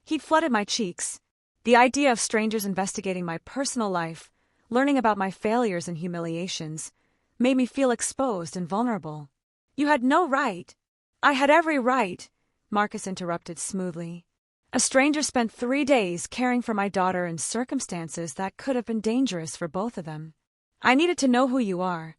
He'd flooded my cheeks. The idea of strangers investigating my personal life, learning about my failures and humiliations, made me feel exposed and vulnerable. "You had no right." "I had every right," Marcus interrupted smoothly. "A stranger spent 3 days caring for my daughter in circumstances that could have been dangerous for both of them. I needed to know who you are."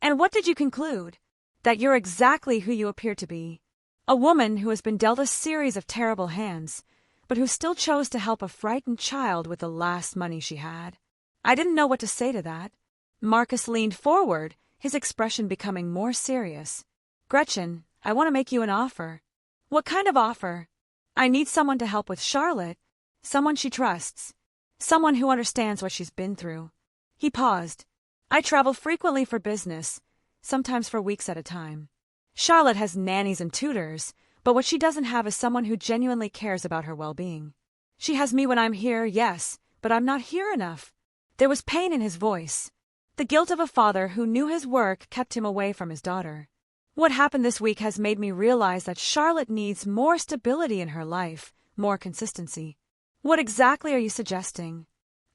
"And what did you conclude?" "That you're exactly who you appear to be. A woman who has been dealt a series of terrible hands, but who still chose to help a frightened child with the last money she had." I didn't know what to say to that. Marcus leaned forward, his expression becoming more serious. "Gretchen, I want to make you an offer." "What kind of offer?" "I need someone to help with Charlotte, someone she trusts, someone who understands what she's been through." He paused. "I travel frequently for business, sometimes for weeks at a time. Charlotte has nannies and tutors, but what she doesn't have is someone who genuinely cares about her well-being. She has me when I'm here, yes, but I'm not here enough." There was pain in his voice. The guilt of a father who knew his work kept him away from his daughter. "What happened this week has made me realize that Charlotte needs more stability in her life, more consistency." "What exactly are you suggesting?"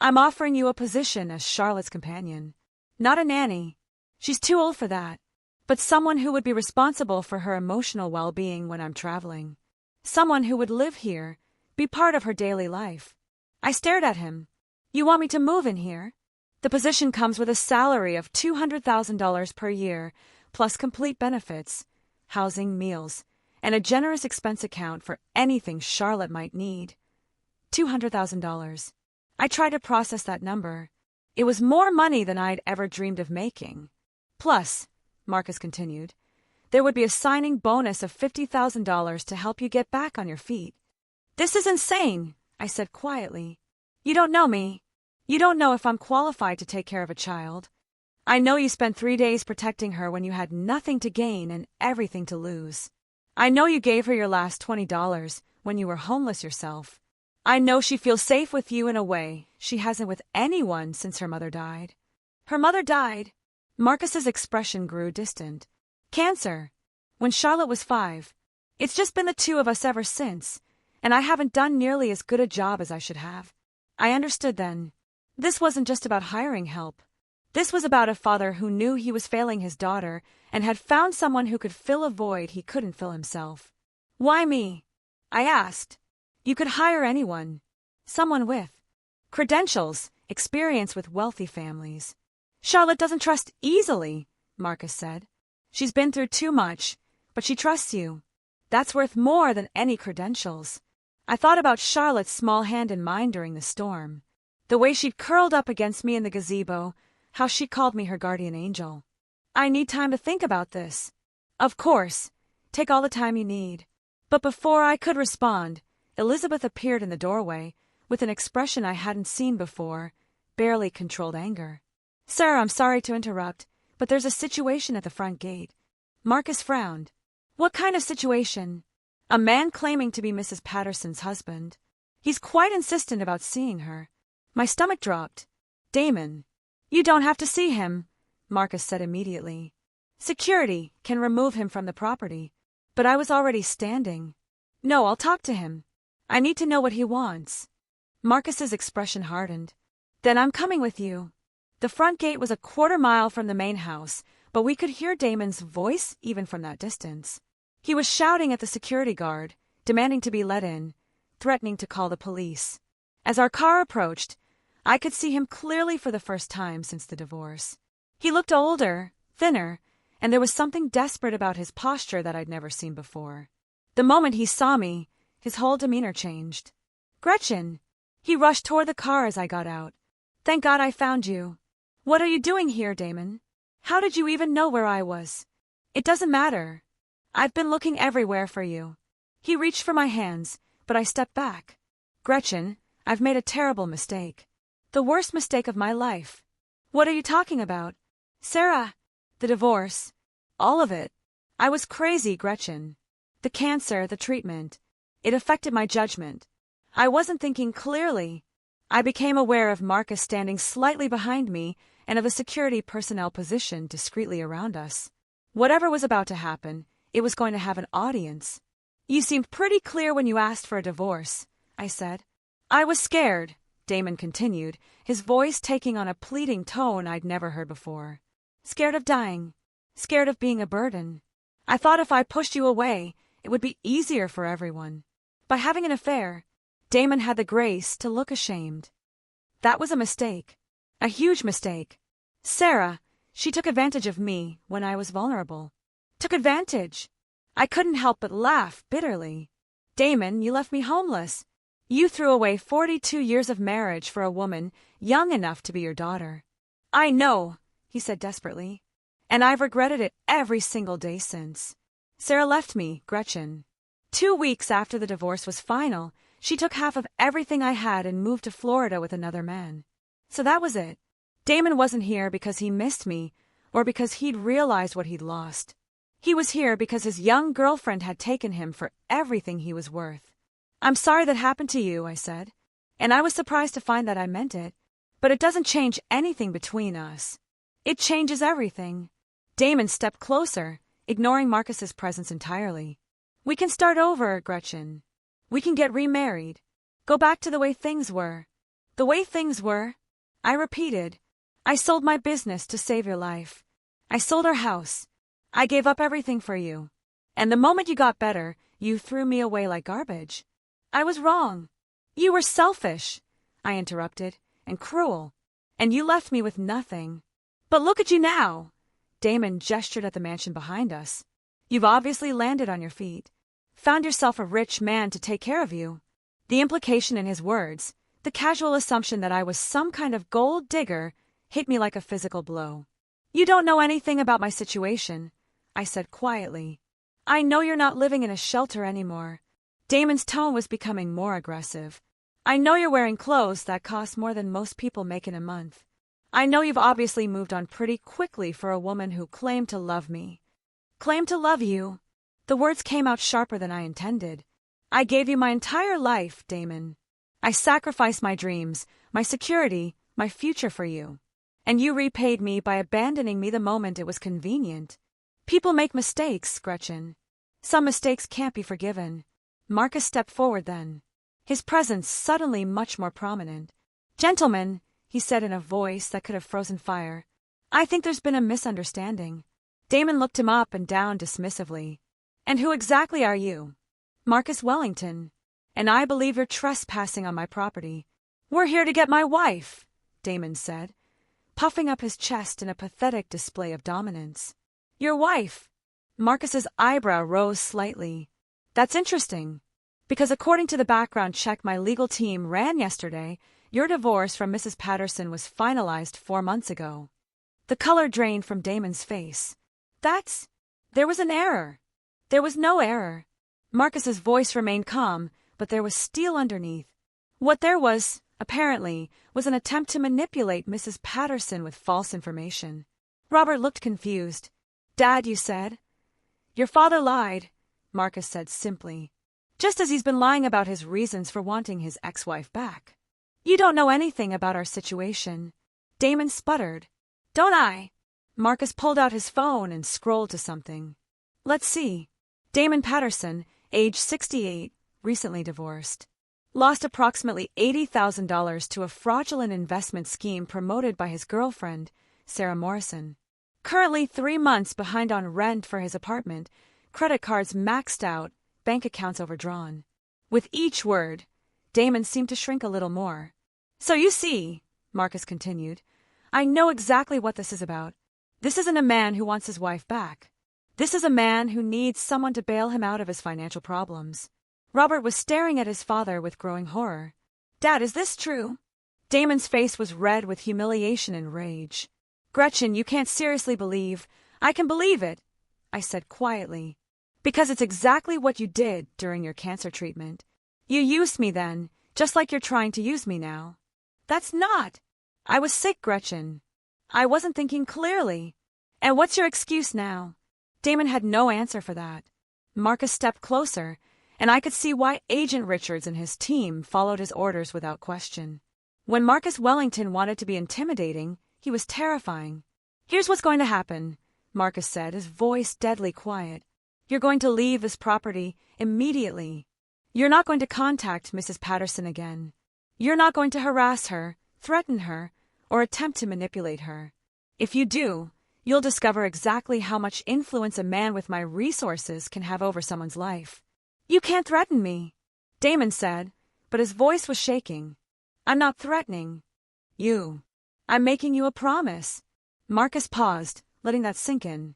"I'm offering you a position as Charlotte's companion. Not a nanny. She's too old for that. But someone who would be responsible for her emotional well-being when I'm traveling. Someone who would live here, be part of her daily life." I stared at him. "You want me to move in here?" "The position comes with a salary of $200,000 per year, plus complete benefits, housing, meals, and a generous expense account for anything Charlotte might need." $200,000. I tried to process that number. It was more money than I'd ever dreamed of making. "Plus," Marcus continued, "there would be a signing bonus of $50,000 to help you get back on your feet." "This is insane," I said quietly. "You don't know me. You don't know if I'm qualified to take care of a child. I know you spent 3 days protecting her when you had nothing to gain and everything to lose. I know you gave her your last $20 when you were homeless yourself. I know she feels safe with you in a way she hasn't with anyone since her mother died." "Her mother died?" Marcus's expression grew distant. "Cancer. When Charlotte was 5. It's just been the two of us ever since, and I haven't done nearly as good a job as I should have." I understood then. This wasn't just about hiring help. This was about a father who knew he was failing his daughter and had found someone who could fill a void he couldn't fill himself. "Why me?" I asked. "You could hire anyone. Someone with credentials, experience with wealthy families." "Charlotte doesn't trust easily," Marcus said. "She's been through too much, but she trusts you. That's worth more than any credentials." I thought about Charlotte's small hand in mine during the storm. The way she'd curled up against me in the gazebo, how she called me her guardian angel. I need time to think about this. Of course, take all the time you need. But before I could respond, Elizabeth appeared in the doorway, with an expression I hadn't seen before, barely controlled anger. Sarah, I'm sorry to interrupt, but there's a situation at the front gate. Marcus frowned. What kind of situation? A man claiming to be Mrs. Patterson's husband. He's quite insistent about seeing her. My stomach dropped. Damon. You don't have to see him, Marcus said immediately. Security can remove him from the property. But I was already standing. No, I'll talk to him. I need to know what he wants. Marcus's expression hardened. Then I'm coming with you. The front gate was a quarter-mile from the main house, but we could hear Damon's voice even from that distance. He was shouting at the security guard, demanding to be let in, threatening to call the police. As our car approached, I could see him clearly for the first time since the divorce. He looked older, thinner, and there was something desperate about his posture that I'd never seen before. The moment he saw me, his whole demeanor changed. Gretchen! He rushed toward the car as I got out. Thank God I found you. What are you doing here, Damon? How did you even know where I was? It doesn't matter. I've been looking everywhere for you. He reached for my hands, but I stepped back. Gretchen, I've made a terrible mistake. The worst mistake of my life. What are you talking about? Sarah, the divorce. All of it. I was crazy, Gretchen. The cancer, the treatment. It affected my judgment. I wasn't thinking clearly. I became aware of Marcus standing slightly behind me and of a security personnel positioned discreetly around us. Whatever was about to happen, it was going to have an audience. You seemed pretty clear when you asked for a divorce, I said. I was scared, Damon continued, his voice taking on a pleading tone I'd never heard before. Scared of dying. Scared of being a burden. I thought if I pushed you away, it would be easier for everyone. By having an affair, Damon had the grace to look ashamed. That was a mistake. A huge mistake. Sarah, she took advantage of me when I was vulnerable. Took advantage. I couldn't help but laugh bitterly. Damon, you left me homeless. You threw away 42 years of marriage for a woman young enough to be your daughter. I know, he said desperately. And I've regretted it every single day since. Sarah left me, Gretchen. 2 weeks after the divorce was final, she took half of everything I had and moved to Florida with another man. So that was it. Damon wasn't here because he missed me or because he'd realized what he'd lost. He was here because his young girlfriend had taken him for everything he was worth. I'm sorry that happened to you, I said, and I was surprised to find that I meant it, but it doesn't change anything between us. It changes everything. Damon stepped closer, ignoring Marcus's presence entirely. We can start over, Gretchen. We can get remarried. Go back to the way things were. The way things were? I repeated. I sold my business to save your life. I sold our house. I gave up everything for you. And the moment you got better, you threw me away like garbage. I was wrong. You were selfish, I interrupted, and cruel. And you left me with nothing. But look at you now. Damon gestured at the mansion behind us. You've obviously landed on your feet. Found yourself a rich man to take care of you. The implication in his words, the casual assumption that I was some kind of gold digger, hit me like a physical blow. You don't know anything about my situation, I said quietly. I know you're not living in a shelter anymore. Damon's tone was becoming more aggressive. I know you're wearing clothes that cost more than most people make in a month. I know you've obviously moved on pretty quickly for a woman who claimed to love me. Claimed to love you? The words came out sharper than I intended. I gave you my entire life, Damon. I sacrificed my dreams, my security, my future for you. And you repaid me by abandoning me the moment it was convenient. People make mistakes, Gretchen. Some mistakes can't be forgiven. Marcus stepped forward then, his presence suddenly much more prominent. Gentlemen, he said in a voice that could have frozen fire, I think there's been a misunderstanding. Damon looked him up and down dismissively. And who exactly are you? Marcus Wellington. And I believe you're trespassing on my property. We're here to get my wife, Damon said, puffing up his chest in a pathetic display of dominance. Your wife? Marcus's eyebrow rose slightly. That's interesting, because according to the background check my legal team ran yesterday, Your divorce from Mrs. Patterson was finalized 4 months ago. The color drained from Damon's face. There was an error. There was no error. Marcus's voice remained calm, but there was steel underneath. What there was, apparently, was an attempt to manipulate Mrs. Patterson with false information. Robert looked confused. Dad, you said? Your father lied, Marcus said simply. Just as he's been lying about his reasons for wanting his ex-wife back. You don't know anything about our situation. Damon sputtered. Don't I? Marcus pulled out his phone and scrolled to something. Let's see. Damon Patterson, age 68, recently divorced. Lost approximately $80,000 to a fraudulent investment scheme promoted by his girlfriend, Sarah Morrison. Currently 3 months behind on rent for his apartment, credit cards maxed out, bank accounts overdrawn. With each word, Damon seemed to shrink a little more. So you see, Marcus continued, I know exactly what this is about. This isn't a man who wants his wife back. This is a man who needs someone to bail him out of his financial problems. Robert was staring at his father with growing horror. Dad, is this true? Damon's face was red with humiliation and rage. Gretchen, you can't seriously believe. I can believe it, I said quietly. Because it's exactly what you did during your cancer treatment. You used me then, just like you're trying to use me now. That's not. I was sick, Gretchen. I wasn't thinking clearly. And what's your excuse now? Damon had no answer for that. Marcus stepped closer, and I could see why Agent Richards and his team followed his orders without question. When Marcus Wellington wanted to be intimidating, he was terrifying. Here's what's going to happen, Marcus said, his voice deadly quiet. You're going to leave this property immediately. You're not going to contact Mrs. Patterson again. You're not going to harass her, threaten her, or attempt to manipulate her. If you do, you'll discover exactly how much influence a man with my resources can have over someone's life. You can't threaten me, Damon said, but his voice was shaking. I'm not threatening you. I'm making you a promise. Marcus paused, letting that sink in.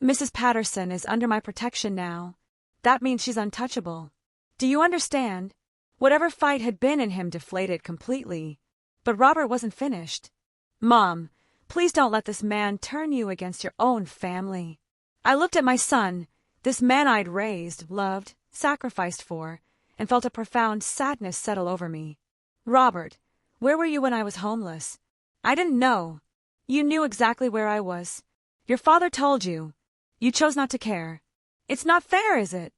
Mrs. Patterson is under my protection now. That means she's untouchable. Do you understand? Whatever fight had been in him deflated completely. But Robert wasn't finished. Mom, please don't let this man turn you against your own family. I looked at my son, this man I'd raised, loved, sacrificed for, and felt a profound sadness settle over me. Robert, where were you when I was homeless? I didn't know. You knew exactly where I was. Your father told you. You chose not to care. It's not fair, is it?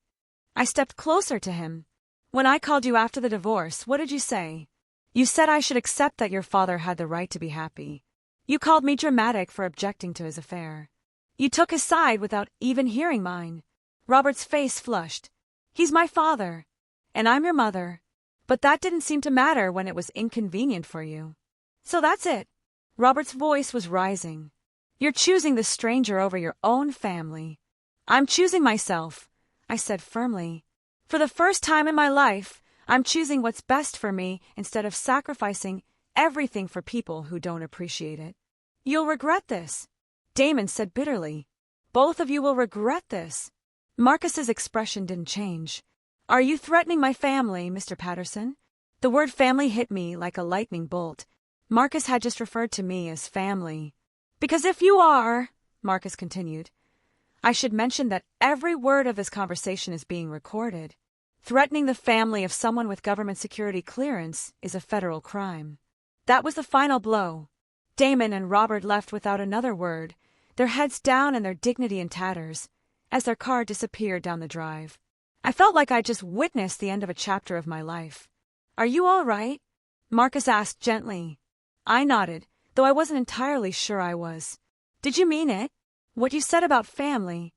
I stepped closer to him. When I called you after the divorce, what did you say? You said I should accept that your father had the right to be happy. You called me dramatic for objecting to his affair. You took his side without even hearing mine. Robert's face flushed. He's my father, and I'm your mother. But that didn't seem to matter when it was inconvenient for you. So that's it. Robert's voice was rising. You're choosing this stranger over your own family. I'm choosing myself, I said firmly. For the first time in my life, I'm choosing what's best for me instead of sacrificing everything for people who don't appreciate it. You'll regret this, Damon said bitterly. Both of you will regret this. Marcus's expression didn't change. Are you threatening my family, Mr. Patterson? The word family hit me like a lightning bolt. Marcus had just referred to me as family. Because if you are, Marcus continued, I should mention that every word of this conversation is being recorded. Threatening the family of someone with government security clearance is a federal crime. That was the final blow. Damon and Robert left without another word, their heads down and their dignity in tatters, as their car disappeared down the drive. I felt like I'd just witnessed the end of a chapter of my life. Are you all right? Marcus asked gently. I nodded, though I wasn't entirely sure I was. Did you mean it? What you said about family?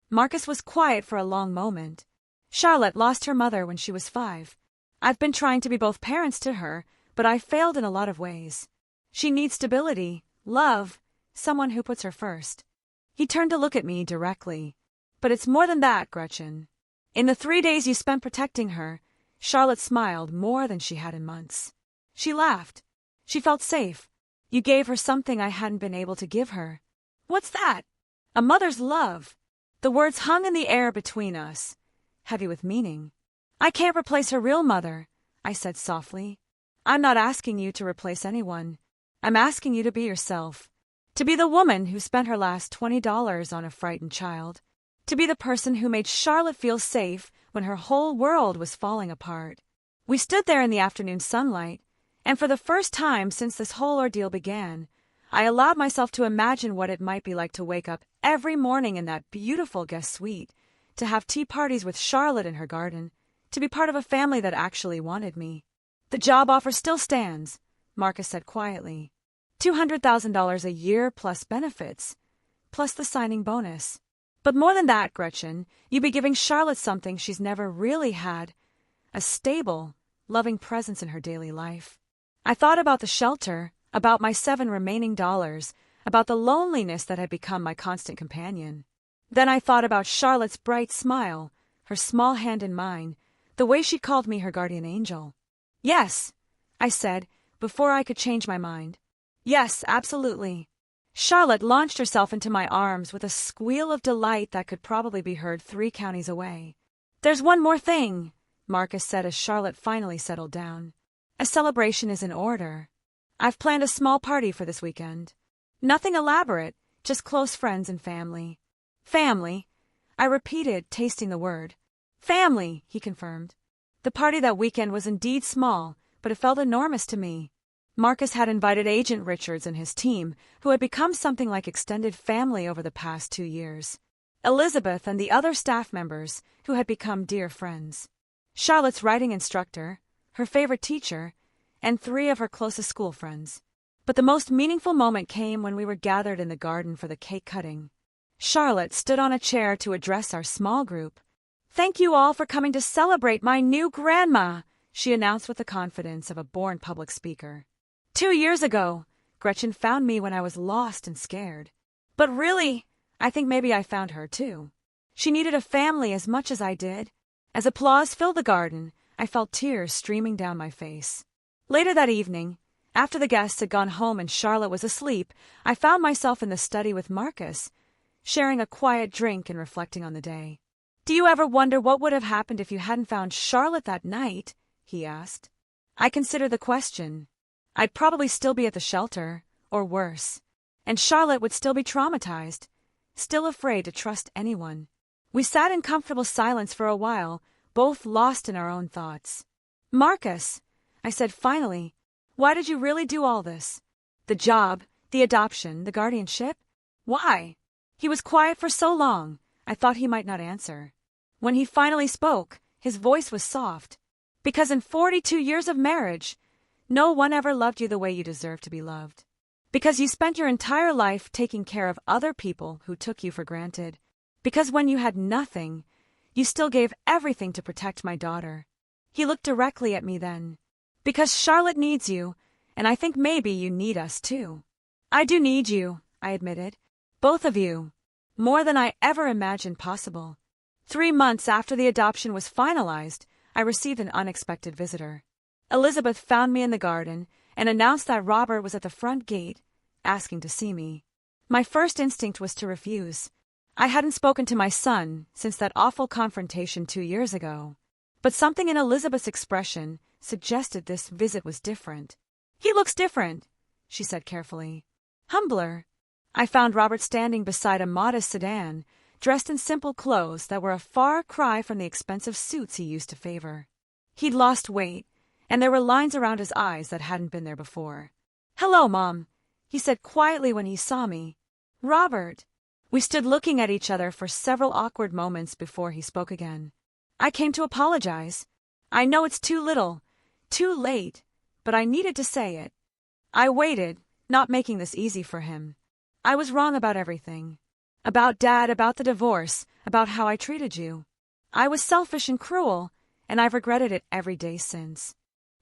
Marcus was quiet for a long moment. Charlotte lost her mother when she was 5. I've been trying to be both parents to her, but I failed in a lot of ways. She needs stability, love, someone who puts her first. He turned to look at me directly. But it's more than that, Gretchen. In the 3 days you spent protecting her, Charlotte smiled more than she had in months. She laughed. She felt safe. You gave her something I hadn't been able to give her. What's that? A mother's love. The words hung in the air between us, heavy with meaning. I can't replace her real mother, I said softly. I'm not asking you to replace anyone. I'm asking you to be yourself. To be the woman who spent her last $20 on a frightened child. To be the person who made Charlotte feel safe when her whole world was falling apart. We stood there in the afternoon sunlight, and for the first time since this whole ordeal began, I allowed myself to imagine what it might be like to wake up every morning in that beautiful guest suite, to have tea parties with Charlotte in her garden, to be part of a family that actually wanted me. The job offer still stands, Marcus said quietly. $200,000 a year plus benefits, plus the signing bonus. But more than that, Gretchen, you'd be giving Charlotte something she's never really had, a stable, loving presence in her daily life. I thought about the shelter, about my 7 remaining dollars, about the loneliness that had become my constant companion. Then I thought about Charlotte's bright smile, her small hand in mine, the way she called me her guardian angel. Yes, I said, before I could change my mind. Yes, absolutely. Charlotte launched herself into my arms with a squeal of delight that could probably be heard 3 counties away. There's one more thing, Marcus said as Charlotte finally settled down. A celebration is in order. I've planned a small party for this weekend. Nothing elaborate, just close friends and family. Family, I repeated, tasting the word. Family, he confirmed. The party that weekend was indeed small, but it felt enormous to me. Marcus had invited Agent Richards and his team, who had become something like extended family over the past 2 years. Elizabeth and the other staff members, who had become dear friends. Charlotte's writing instructor, her favorite teacher, and 3 of her closest school friends. But the most meaningful moment came when we were gathered in the garden for the cake cutting. Charlotte stood on a chair to address our small group. Thank you all for coming to celebrate my new grandma, she announced with the confidence of a born public speaker. 2 years ago, Gretchen found me when I was lost and scared. But really, I think maybe I found her too. She needed a family as much as I did. As applause filled the garden, I felt tears streaming down my face. Later that evening, after the guests had gone home and Charlotte was asleep, I found myself in the study with Marcus, sharing a quiet drink and reflecting on the day. Do you ever wonder what would have happened if you hadn't found Charlotte that night? He asked. I considered the question. I'd probably still be at the shelter, or worse, and Charlotte would still be traumatized, still afraid to trust anyone. We sat in comfortable silence for a while, both lost in our own thoughts. Marcus, I said finally, why did you really do all this? The job, the adoption, the guardianship? Why? He was quiet for so long, I thought he might not answer. When he finally spoke, his voice was soft. Because in 42 years of marriage, no one ever loved you the way you deserve to be loved. Because you spent your entire life taking care of other people who took you for granted. Because when you had nothing, you still gave everything to protect my daughter. He looked directly at me then. Because Charlotte needs you, and I think maybe you need us too. I do need you, I admitted. Both of you. More than I ever imagined possible. 3 months after the adoption was finalized, I received an unexpected visitor. Elizabeth found me in the garden and announced that Robert was at the front gate, asking to see me. My first instinct was to refuse. I hadn't spoken to my son since that awful confrontation 2 years ago. But something in Elizabeth's expression suggested this visit was different. He looks different, she said carefully. Humbler. I found Robert standing beside a modest sedan, dressed in simple clothes that were a far cry from the expensive suits he used to favor. He'd lost weight, and there were lines around his eyes that hadn't been there before. Hello, Mom, he said quietly when he saw me. Robert. We stood looking at each other for several awkward moments before he spoke again. I came to apologize. I know it's too little, too late, but I needed to say it. I waited, not making this easy for him. I was wrong about everything. About Dad, about the divorce, about how I treated you. I was selfish and cruel, and I've regretted it every day since.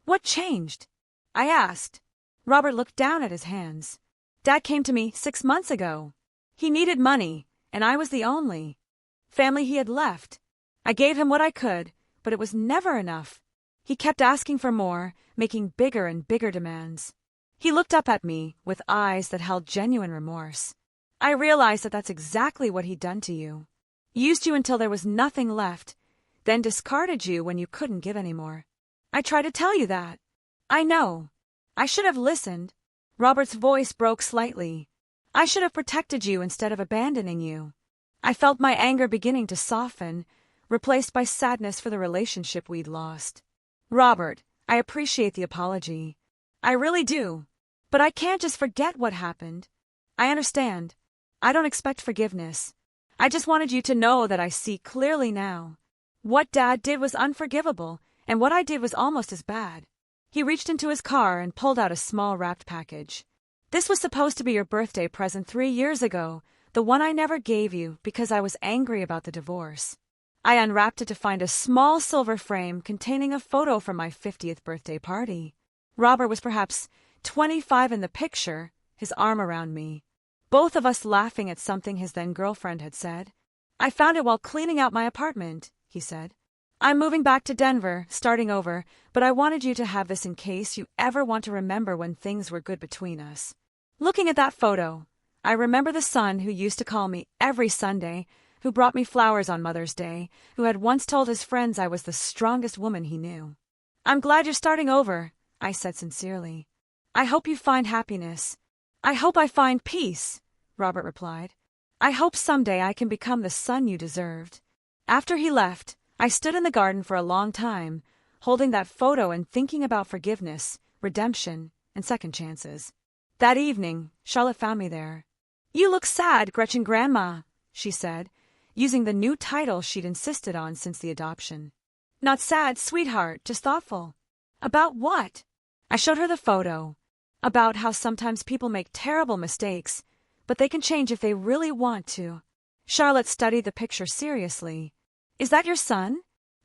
What changed? I asked. Robert looked down at his hands. Dad came to me 6 months ago. He needed money, and I was the only family he had left. I gave him what I could, but it was never enough. He kept asking for more, making bigger and bigger demands. He looked up at me with eyes that held genuine remorse. I realized that that's exactly what he'd done to you. Used you until there was nothing left, then discarded you when you couldn't give any more. I tried to tell you that. I know. I should have listened. Robert's voice broke slightly. I should have protected you instead of abandoning you. I felt my anger beginning to soften, replaced by sadness for the relationship we'd lost. Robert, I appreciate the apology. I really do. But I can't just forget what happened. I understand. I don't expect forgiveness. I just wanted you to know that I see clearly now. What Dad did was unforgivable, and what I did was almost as bad. He reached into his car and pulled out a small wrapped package. This was supposed to be your birthday present 3 years ago, the one I never gave you because I was angry about the divorce. I unwrapped it to find a small silver frame containing a photo from my 50th birthday party. Robert was perhaps 25 in the picture, his arm around me. Both of us laughing at something his then-girlfriend had said. I found it while cleaning out my apartment, he said. I'm moving back to Denver, starting over, but I wanted you to have this in case you ever want to remember when things were good between us. Looking at that photo, I remember the son who used to call me every Sunday, who brought me flowers on Mother's Day, who had once told his friends I was the strongest woman he knew. I'm glad you're starting over, I said sincerely. I hope you find happiness. I hope I find peace, Robert replied. I hope someday I can become the son you deserved. After he left, I stood in the garden for a long time, holding that photo and thinking about forgiveness, redemption, and second chances. That evening, Charlotte found me there. You look sad, Gretchen Grandma, she said, using the new title she'd insisted on since the adoption. Not sad, sweetheart, just thoughtful. About what? I showed her the photo. About how sometimes people make terrible mistakes, but they can change if they really want to. Charlotte studied the picture seriously. Is that your son?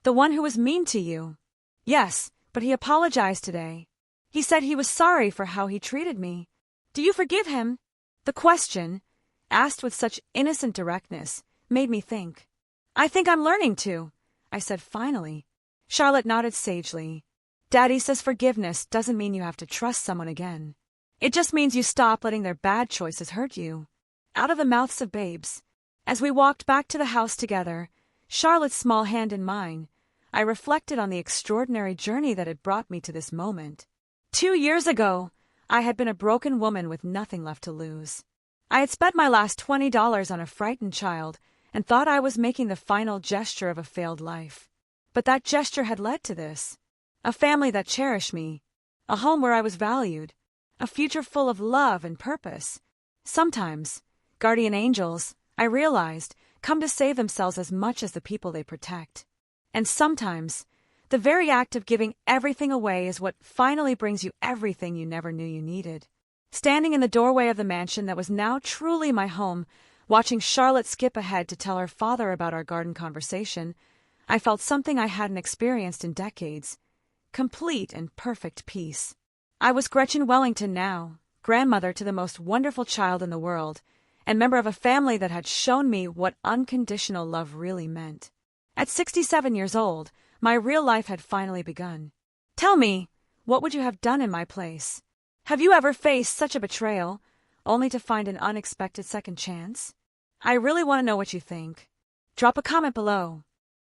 The one who was mean to you? Yes, but he apologized today. He said he was sorry for how he treated me. Do you forgive him? The question, asked with such innocent directness, made me think. I think I'm learning to, I said finally. Charlotte nodded sagely. Daddy says forgiveness doesn't mean you have to trust someone again. It just means you stop letting their bad choices hurt you. Out of the mouths of babes. As we walked back to the house together, Charlotte's small hand in mine, I reflected on the extraordinary journey that had brought me to this moment. 2 years ago, I had been a broken woman with nothing left to lose. I had spent my last $20 on a frightened child and thought I was making the final gesture of a failed life. But that gesture had led to this. A family that cherished me. A home where I was valued. A future full of love and purpose. Sometimes, guardian angels, I realized, come to save themselves as much as the people they protect. And sometimes, the very act of giving everything away is what finally brings you everything you never knew you needed. Standing in the doorway of the mansion that was now truly my home, watching Charlotte skip ahead to tell her father about our garden conversation, I felt something I hadn't experienced in decades. Complete and perfect peace. I was Gretchen Wellington now, grandmother to the most wonderful child in the world, and member of a family that had shown me what unconditional love really meant. At 67 years old, my real life had finally begun. Tell me, what would you have done in my place? Have you ever faced such a betrayal, only to find an unexpected second chance? I really want to know what you think. Drop a comment below.